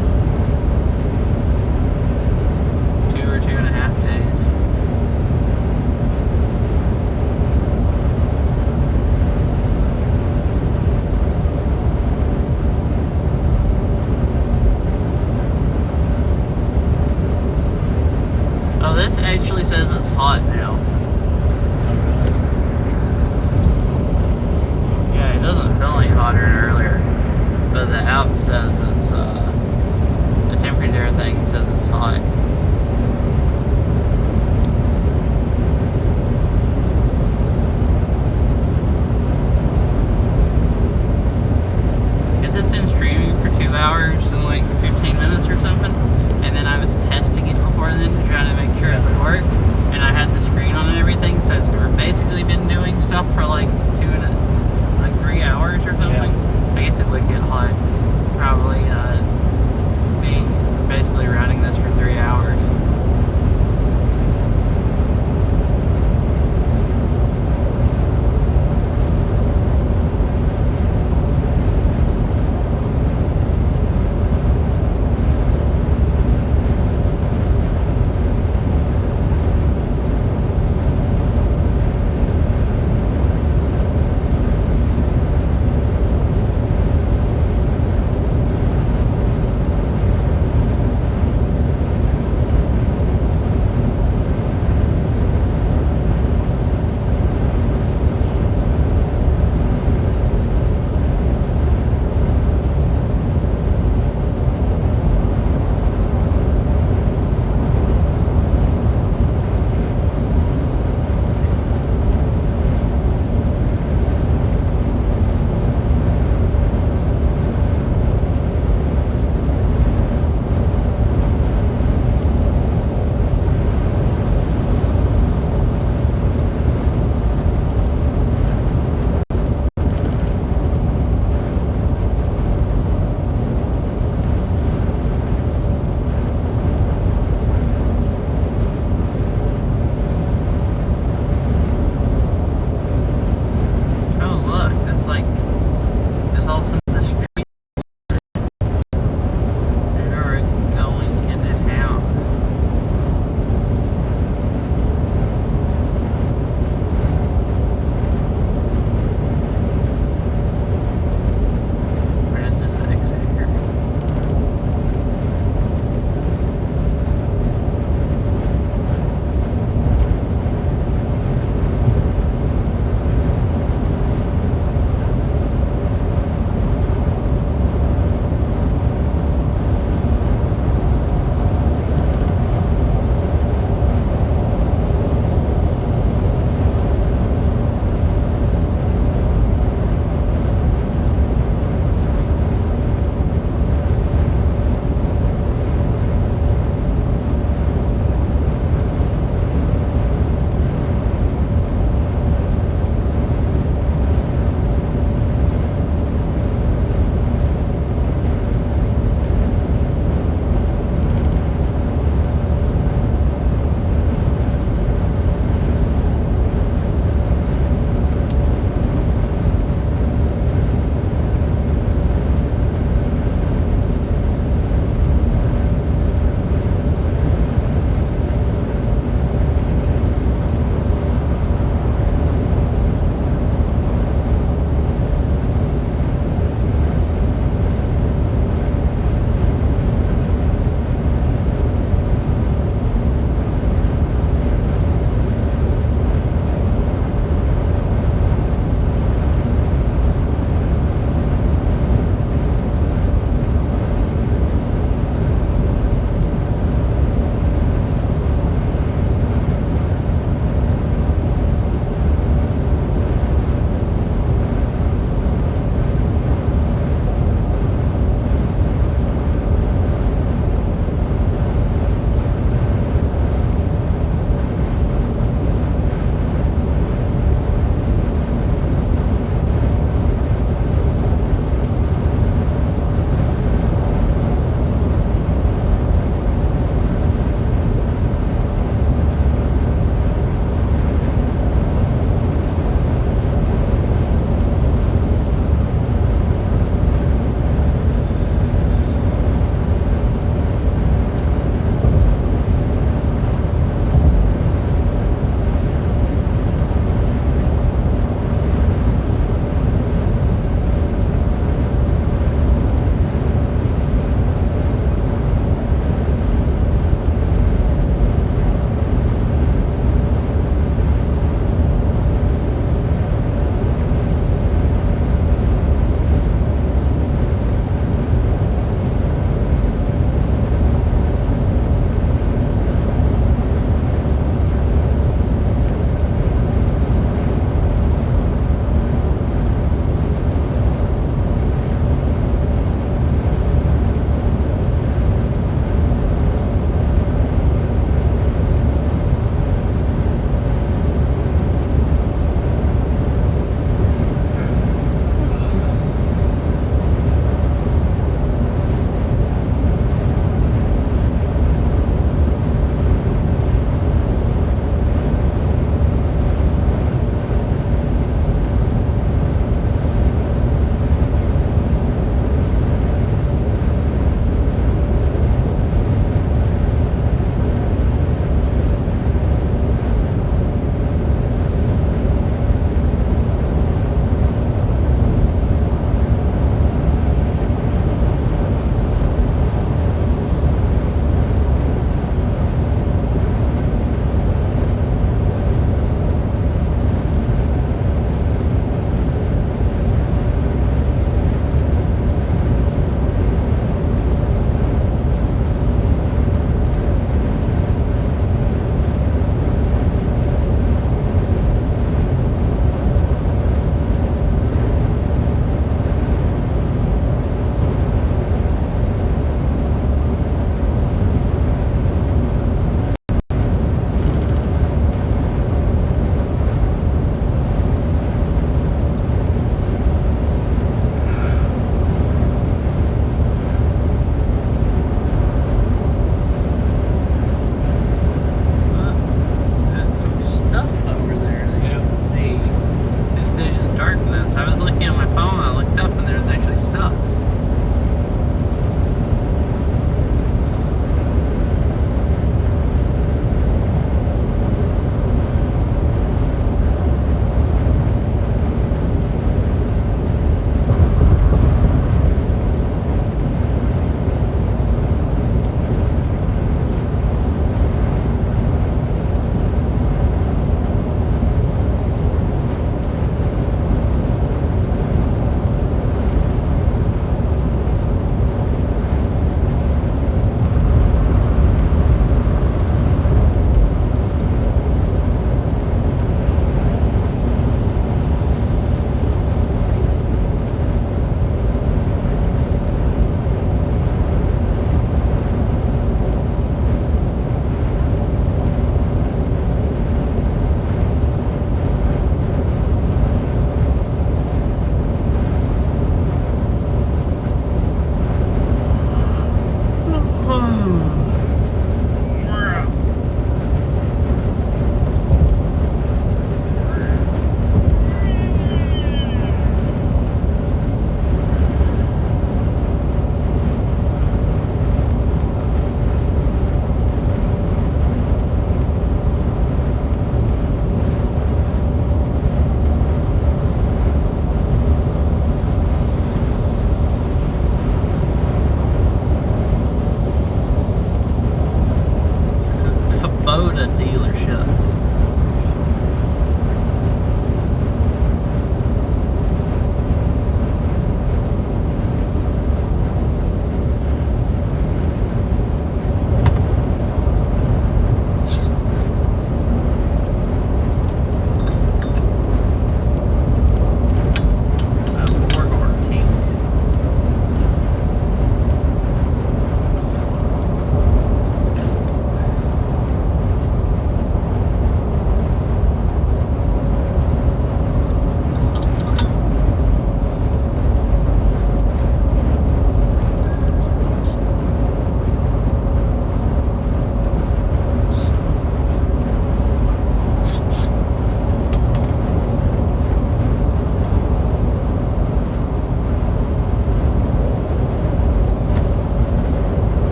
2 or 2.5 days. Oh, this actually says it's hot now. Yeah, it doesn't feel any hotter than earlier, but the app says it's the temperature thing says it's hot. Because it's been streaming for 2 hours and like 15 minutes or something, and then I was testing it before then to try to make sure it would work, and I had the screen on and everything, so it's basically been doing stuff for like 3 hours or something. Yeah. I guess it would get hot. Probably being basically running this for 3 hours.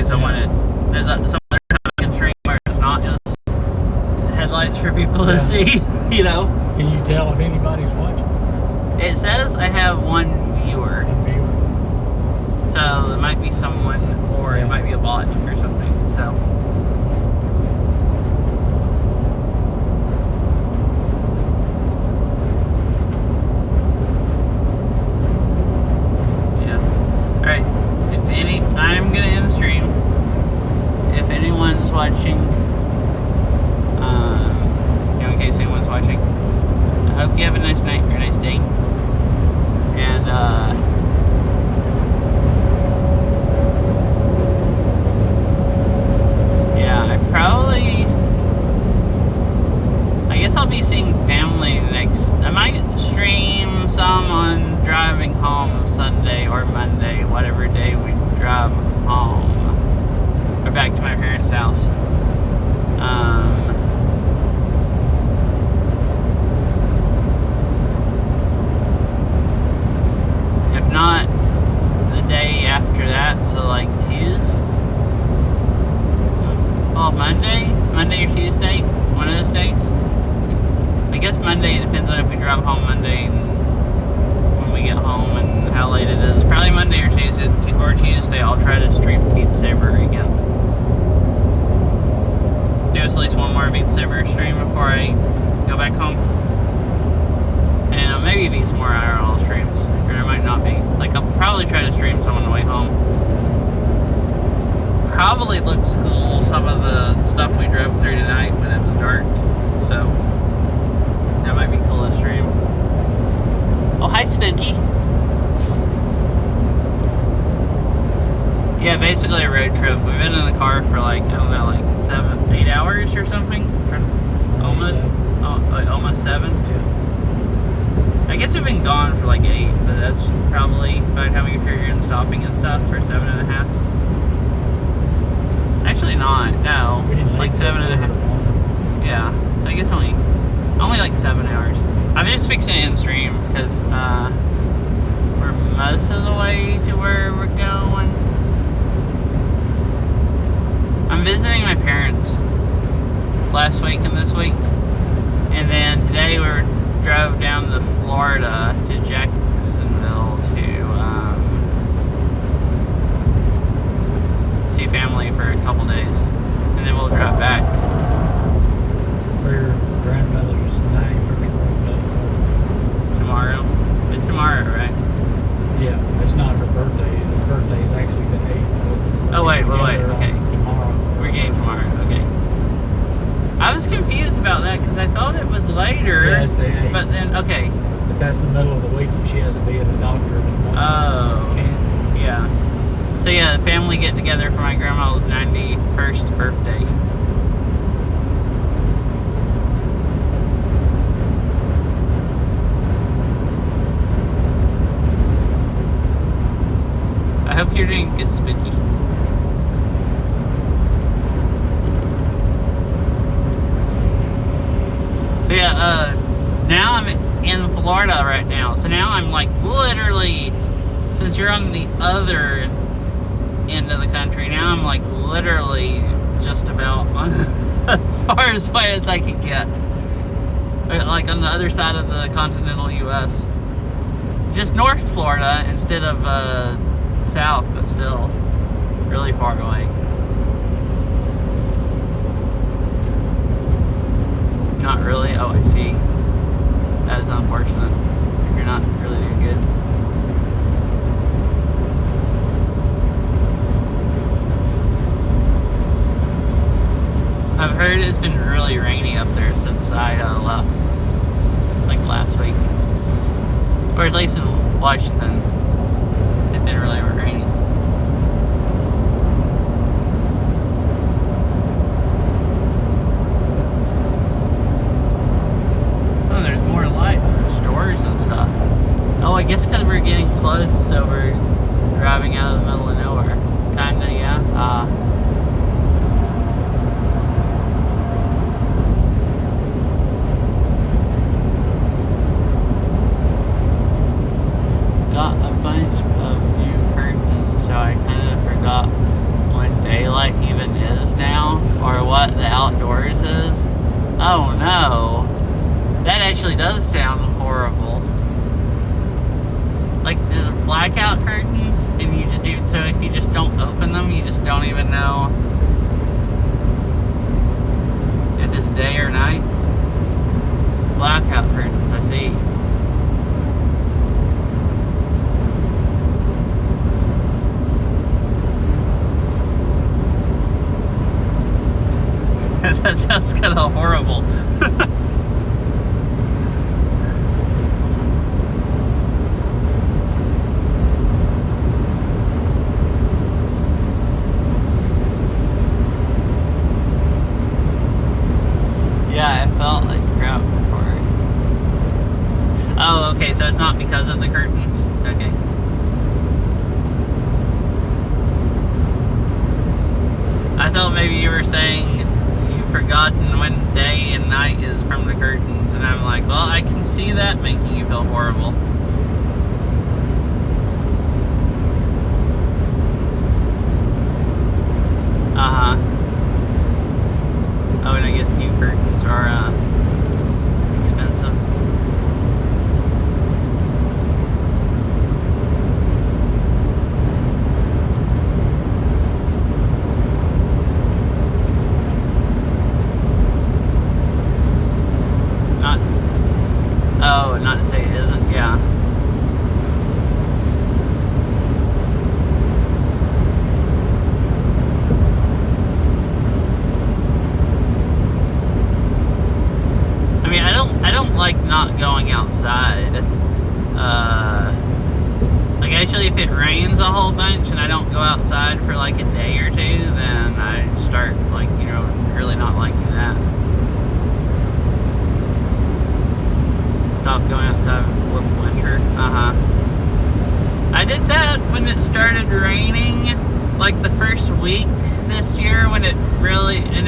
because I want it. There's some other time I can stream where it's not just headlights for people to see, you know. Can you tell if anybody's watching? It says I have one viewer, so it might be someone, or it might be a bot or something. So. I'm gonna end the stream. If anyone's watching, in case anyone's watching, I hope you have a nice night or a nice day. And yeah, I guess I'll be seeing family next. I might stream some on driving home Sunday or Monday, whatever day we drive home or back to my parents' house. If not, the day after that, so like Monday or Tuesday, one of those days. I guess Monday, it depends on if we drive home Monday and when we get home and how late it is. Probably Monday or Tuesday, I'll try to stream Beat Saber again. Do at least one more Beat Saber stream before I go back home. And maybe be some more IRL streams, or there might not be. Like, I'll probably try to stream some on the way home. Probably looks cool, some of the stuff we drove through tonight when it was dark. So, that might be cool to stream. Oh, hi, Spooky. Yeah, basically a road trip. We've been in the car for like, I don't know, like 8 hours or something? Almost 7. Yeah. I guess we've been gone for like 8, but that's probably, by the time we get here and stopping and stuff, for 7.5. Actually not, no. Like 7.5. Yeah, so I guess only like 7 hours. I'm just fixing it in stream because we're most of the way to where we're going. I'm visiting my parents last week and this week, and then today we drove down to Florida to Jacksonville to see family for a couple days, and then we'll drive back. For your grandmother's 91st birthday. Tomorrow? It's tomorrow, right? Yeah, it's not her birthday. Her birthday is actually the 8th. Oh, wait, okay. Tomorrow. We're getting tomorrow, okay. I was confused about that because I thought it was later. Yeah, it's the 8th. But then, okay. But that's the middle of the week and she has to be at the doctor. Oh. Yeah. So yeah, the family get together for my grandma's 91st birthday. I hope you're doing good, Spooky. So yeah, now I'm in Florida right now. So now I'm like literally, since you're on the other end of the country, now I'm like literally just about on as far away as I can get. Like on the other side of the continental U.S. Just North Florida instead of south, but still really far away. Not really? Oh, I see. That is unfortunate. You're not really doing good. I've heard it's been really rainy up there since I left, like last week. Or at least in Washington. It's been really rainy. Oh, there's more lights and stores and stuff. Oh, I guess because we're getting close, so we're driving out of the middle of nowhere. Kinda, yeah. Got a bunch of new curtains, so I kind of forgot one day what the outdoors is. Oh no. That actually does sound horrible. Like there's blackout curtains, and you just do so if you just don't open them, you just don't even know if it's day or night. Blackout curtains, I see. That sounds kind of horrible. Yeah, I felt like crap before. Oh, okay, so it's not because of the curtains? Okay. I thought maybe you were saying you've forgotten when day and night is from the curtains, and I'm like, well, I can see that making you feel horrible. Uh-huh. Oh, and I guess new curtains are expensive. Not to say it isn't, yeah. I mean, I don't like not going outside. Like actually if it rains a whole bunch and I don't go outside for like a day or two, then I start like, you know, really not liking that. Stop going outside with winter. I did that when it started raining, like the first week this year when it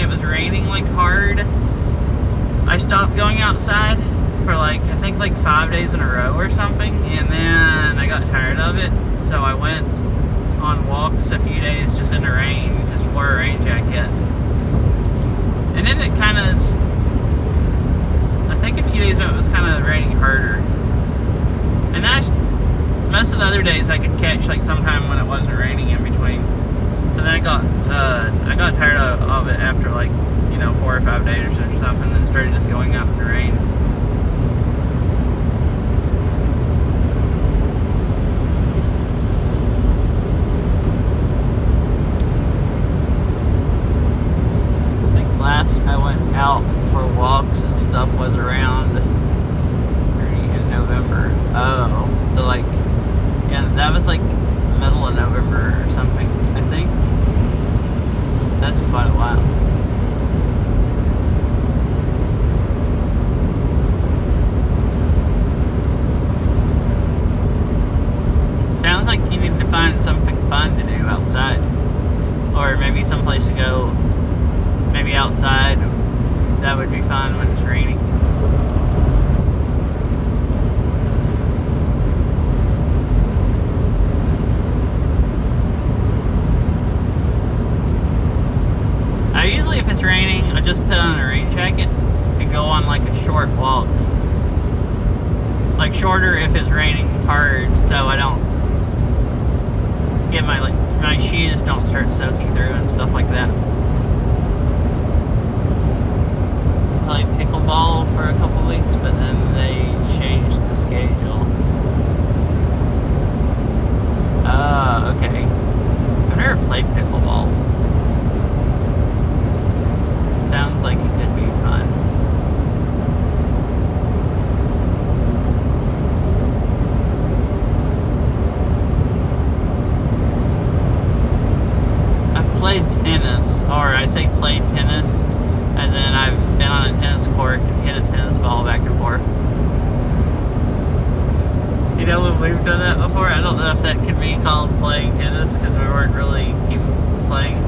was raining like hard. I stopped going outside for like, I think like 5 days in a row or something, and then I got tired of it, so I went on walks a few days just in the rain, just wore a rain jacket. And then it kind of, I think a few days ago it was kind of raining harder. And most of the other days I could catch like sometime when it wasn't raining in between. So then I got tired of it after like, you know, 4 or 5 days or something, and then started just going out in the rain. I think last I went out for walks and stuff was around in November. Oh, so like, yeah, that was like middle of November or something, I think. That's quite a while. Sounds like you need to find something fun to do outside. Or maybe someplace to go, maybe outside. That would be fun when it's raining. Usually if it's raining, I just put on a rain jacket and go on like a short walk. Like shorter if it's raining hard, so I don't get my shoes don't start soaking through and stuff like that. Played pickleball for a couple weeks, but then they changed the schedule. Okay. I've never played pickleball. Sounds like it could be fun. I've played tennis, or I say played tennis, as in I've been on a tennis court and hit a tennis ball back and forth. You know, when we've done that before, I don't know if that could be called playing tennis, because we weren't really playing.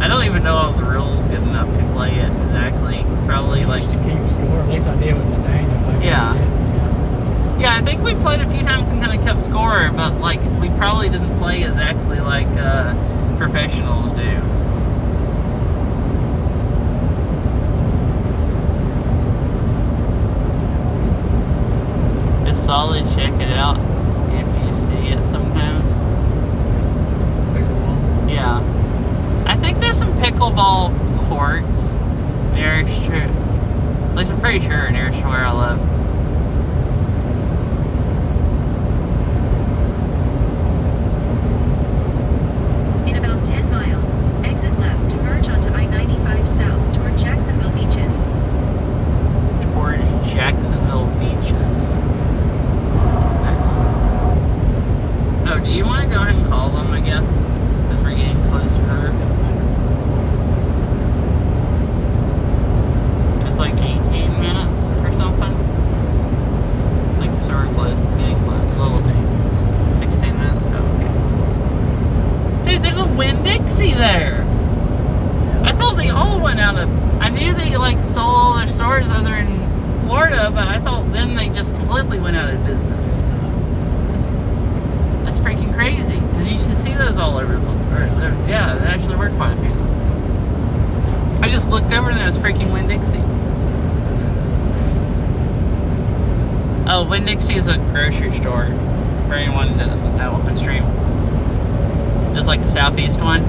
I don't even know all the rules good enough to play it exactly. Probably like to keep score. At least I did with Nathaniel. Yeah, I think we played a few times and kind of kept score, but like we probably didn't play exactly like professionals do. solid. Check it out if you see it sometimes. Pickleball. Yeah. I think there's some pickleball courts near, at least I'm pretty sure near where I live. In about 10 miles, exit left to merge onto I-95 south toward Jacksonville Beaches. Towards Jacksonville Beaches. Nice. Oh, do you want to go ahead and call them, I guess? Since we're getting closer. It's like 18 minutes or something. Like, so we're close, getting close. 16 minutes? Oh, okay. Dude, there's a Winn-Dixie there! I thought they all went out of... I knew they, like, sold all their stores other in Florida, but I thought then they just completely went out of business. That's freaking crazy, because you should see those all over. Yeah, there actually were quite a few. I just looked over and there was freaking Winn-Dixie. Oh, Winn-Dixie is a grocery store, for anyone that doesn't know on stream. Just like the Southeast one.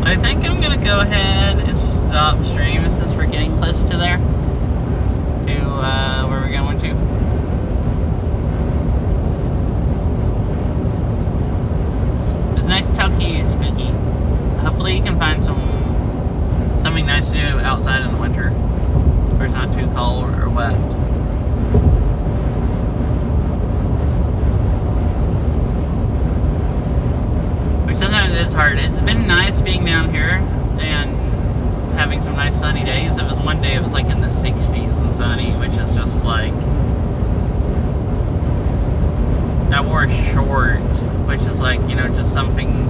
I think I'm gonna go ahead and stop stream since we're getting close to there. To where we're going to. It was nice to talk to you, Spooky. Hopefully you can find something nice to do outside in the winter, where it's not too cold or wet. Sometimes it's hard. It's been nice being down here and having some nice sunny days. It was one day it was like in the 60s and sunny, which is just like... I wore shorts, which is like, you know, just something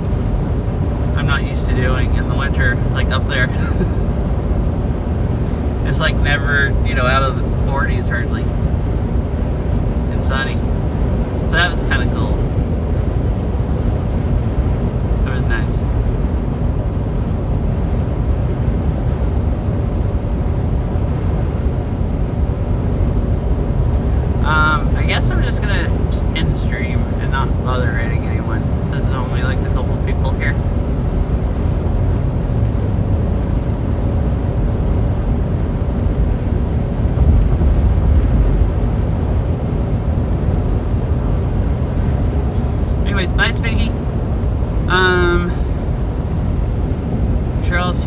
I'm not used to doing in the winter, like up there. It's like never, you know, out of the 40s hardly. And sunny. So that was kind of cool. Nice. I guess I'm just gonna end stream and not bother adding anyone since there's only like a couple people here. Anyways, bye, Spiggy. Charles, I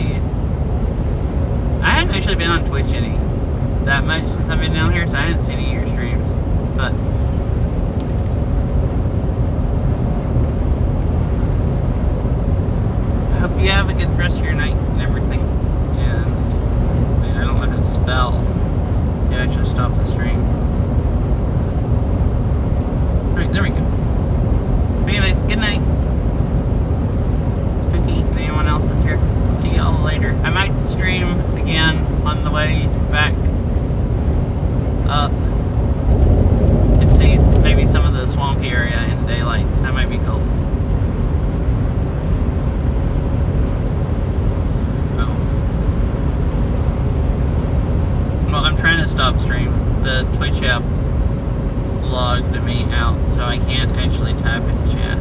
hadn't actually been on Twitch that much since I've been down here, so I hadn't seen any of your streams. But I hope you have a good rest of your night and everything. And I don't know how to spell. Yeah, I should stop the stream. Alright, there we go. Anyways, good night. Spooky, and anyone else is here. I'll see y'all later. I might stream again on the way back up and see maybe some of the swampy area in daylight. That might be cool. Oh. Well, I'm trying to stop stream. The Twitch app logged me out, so I can't actually type in chat.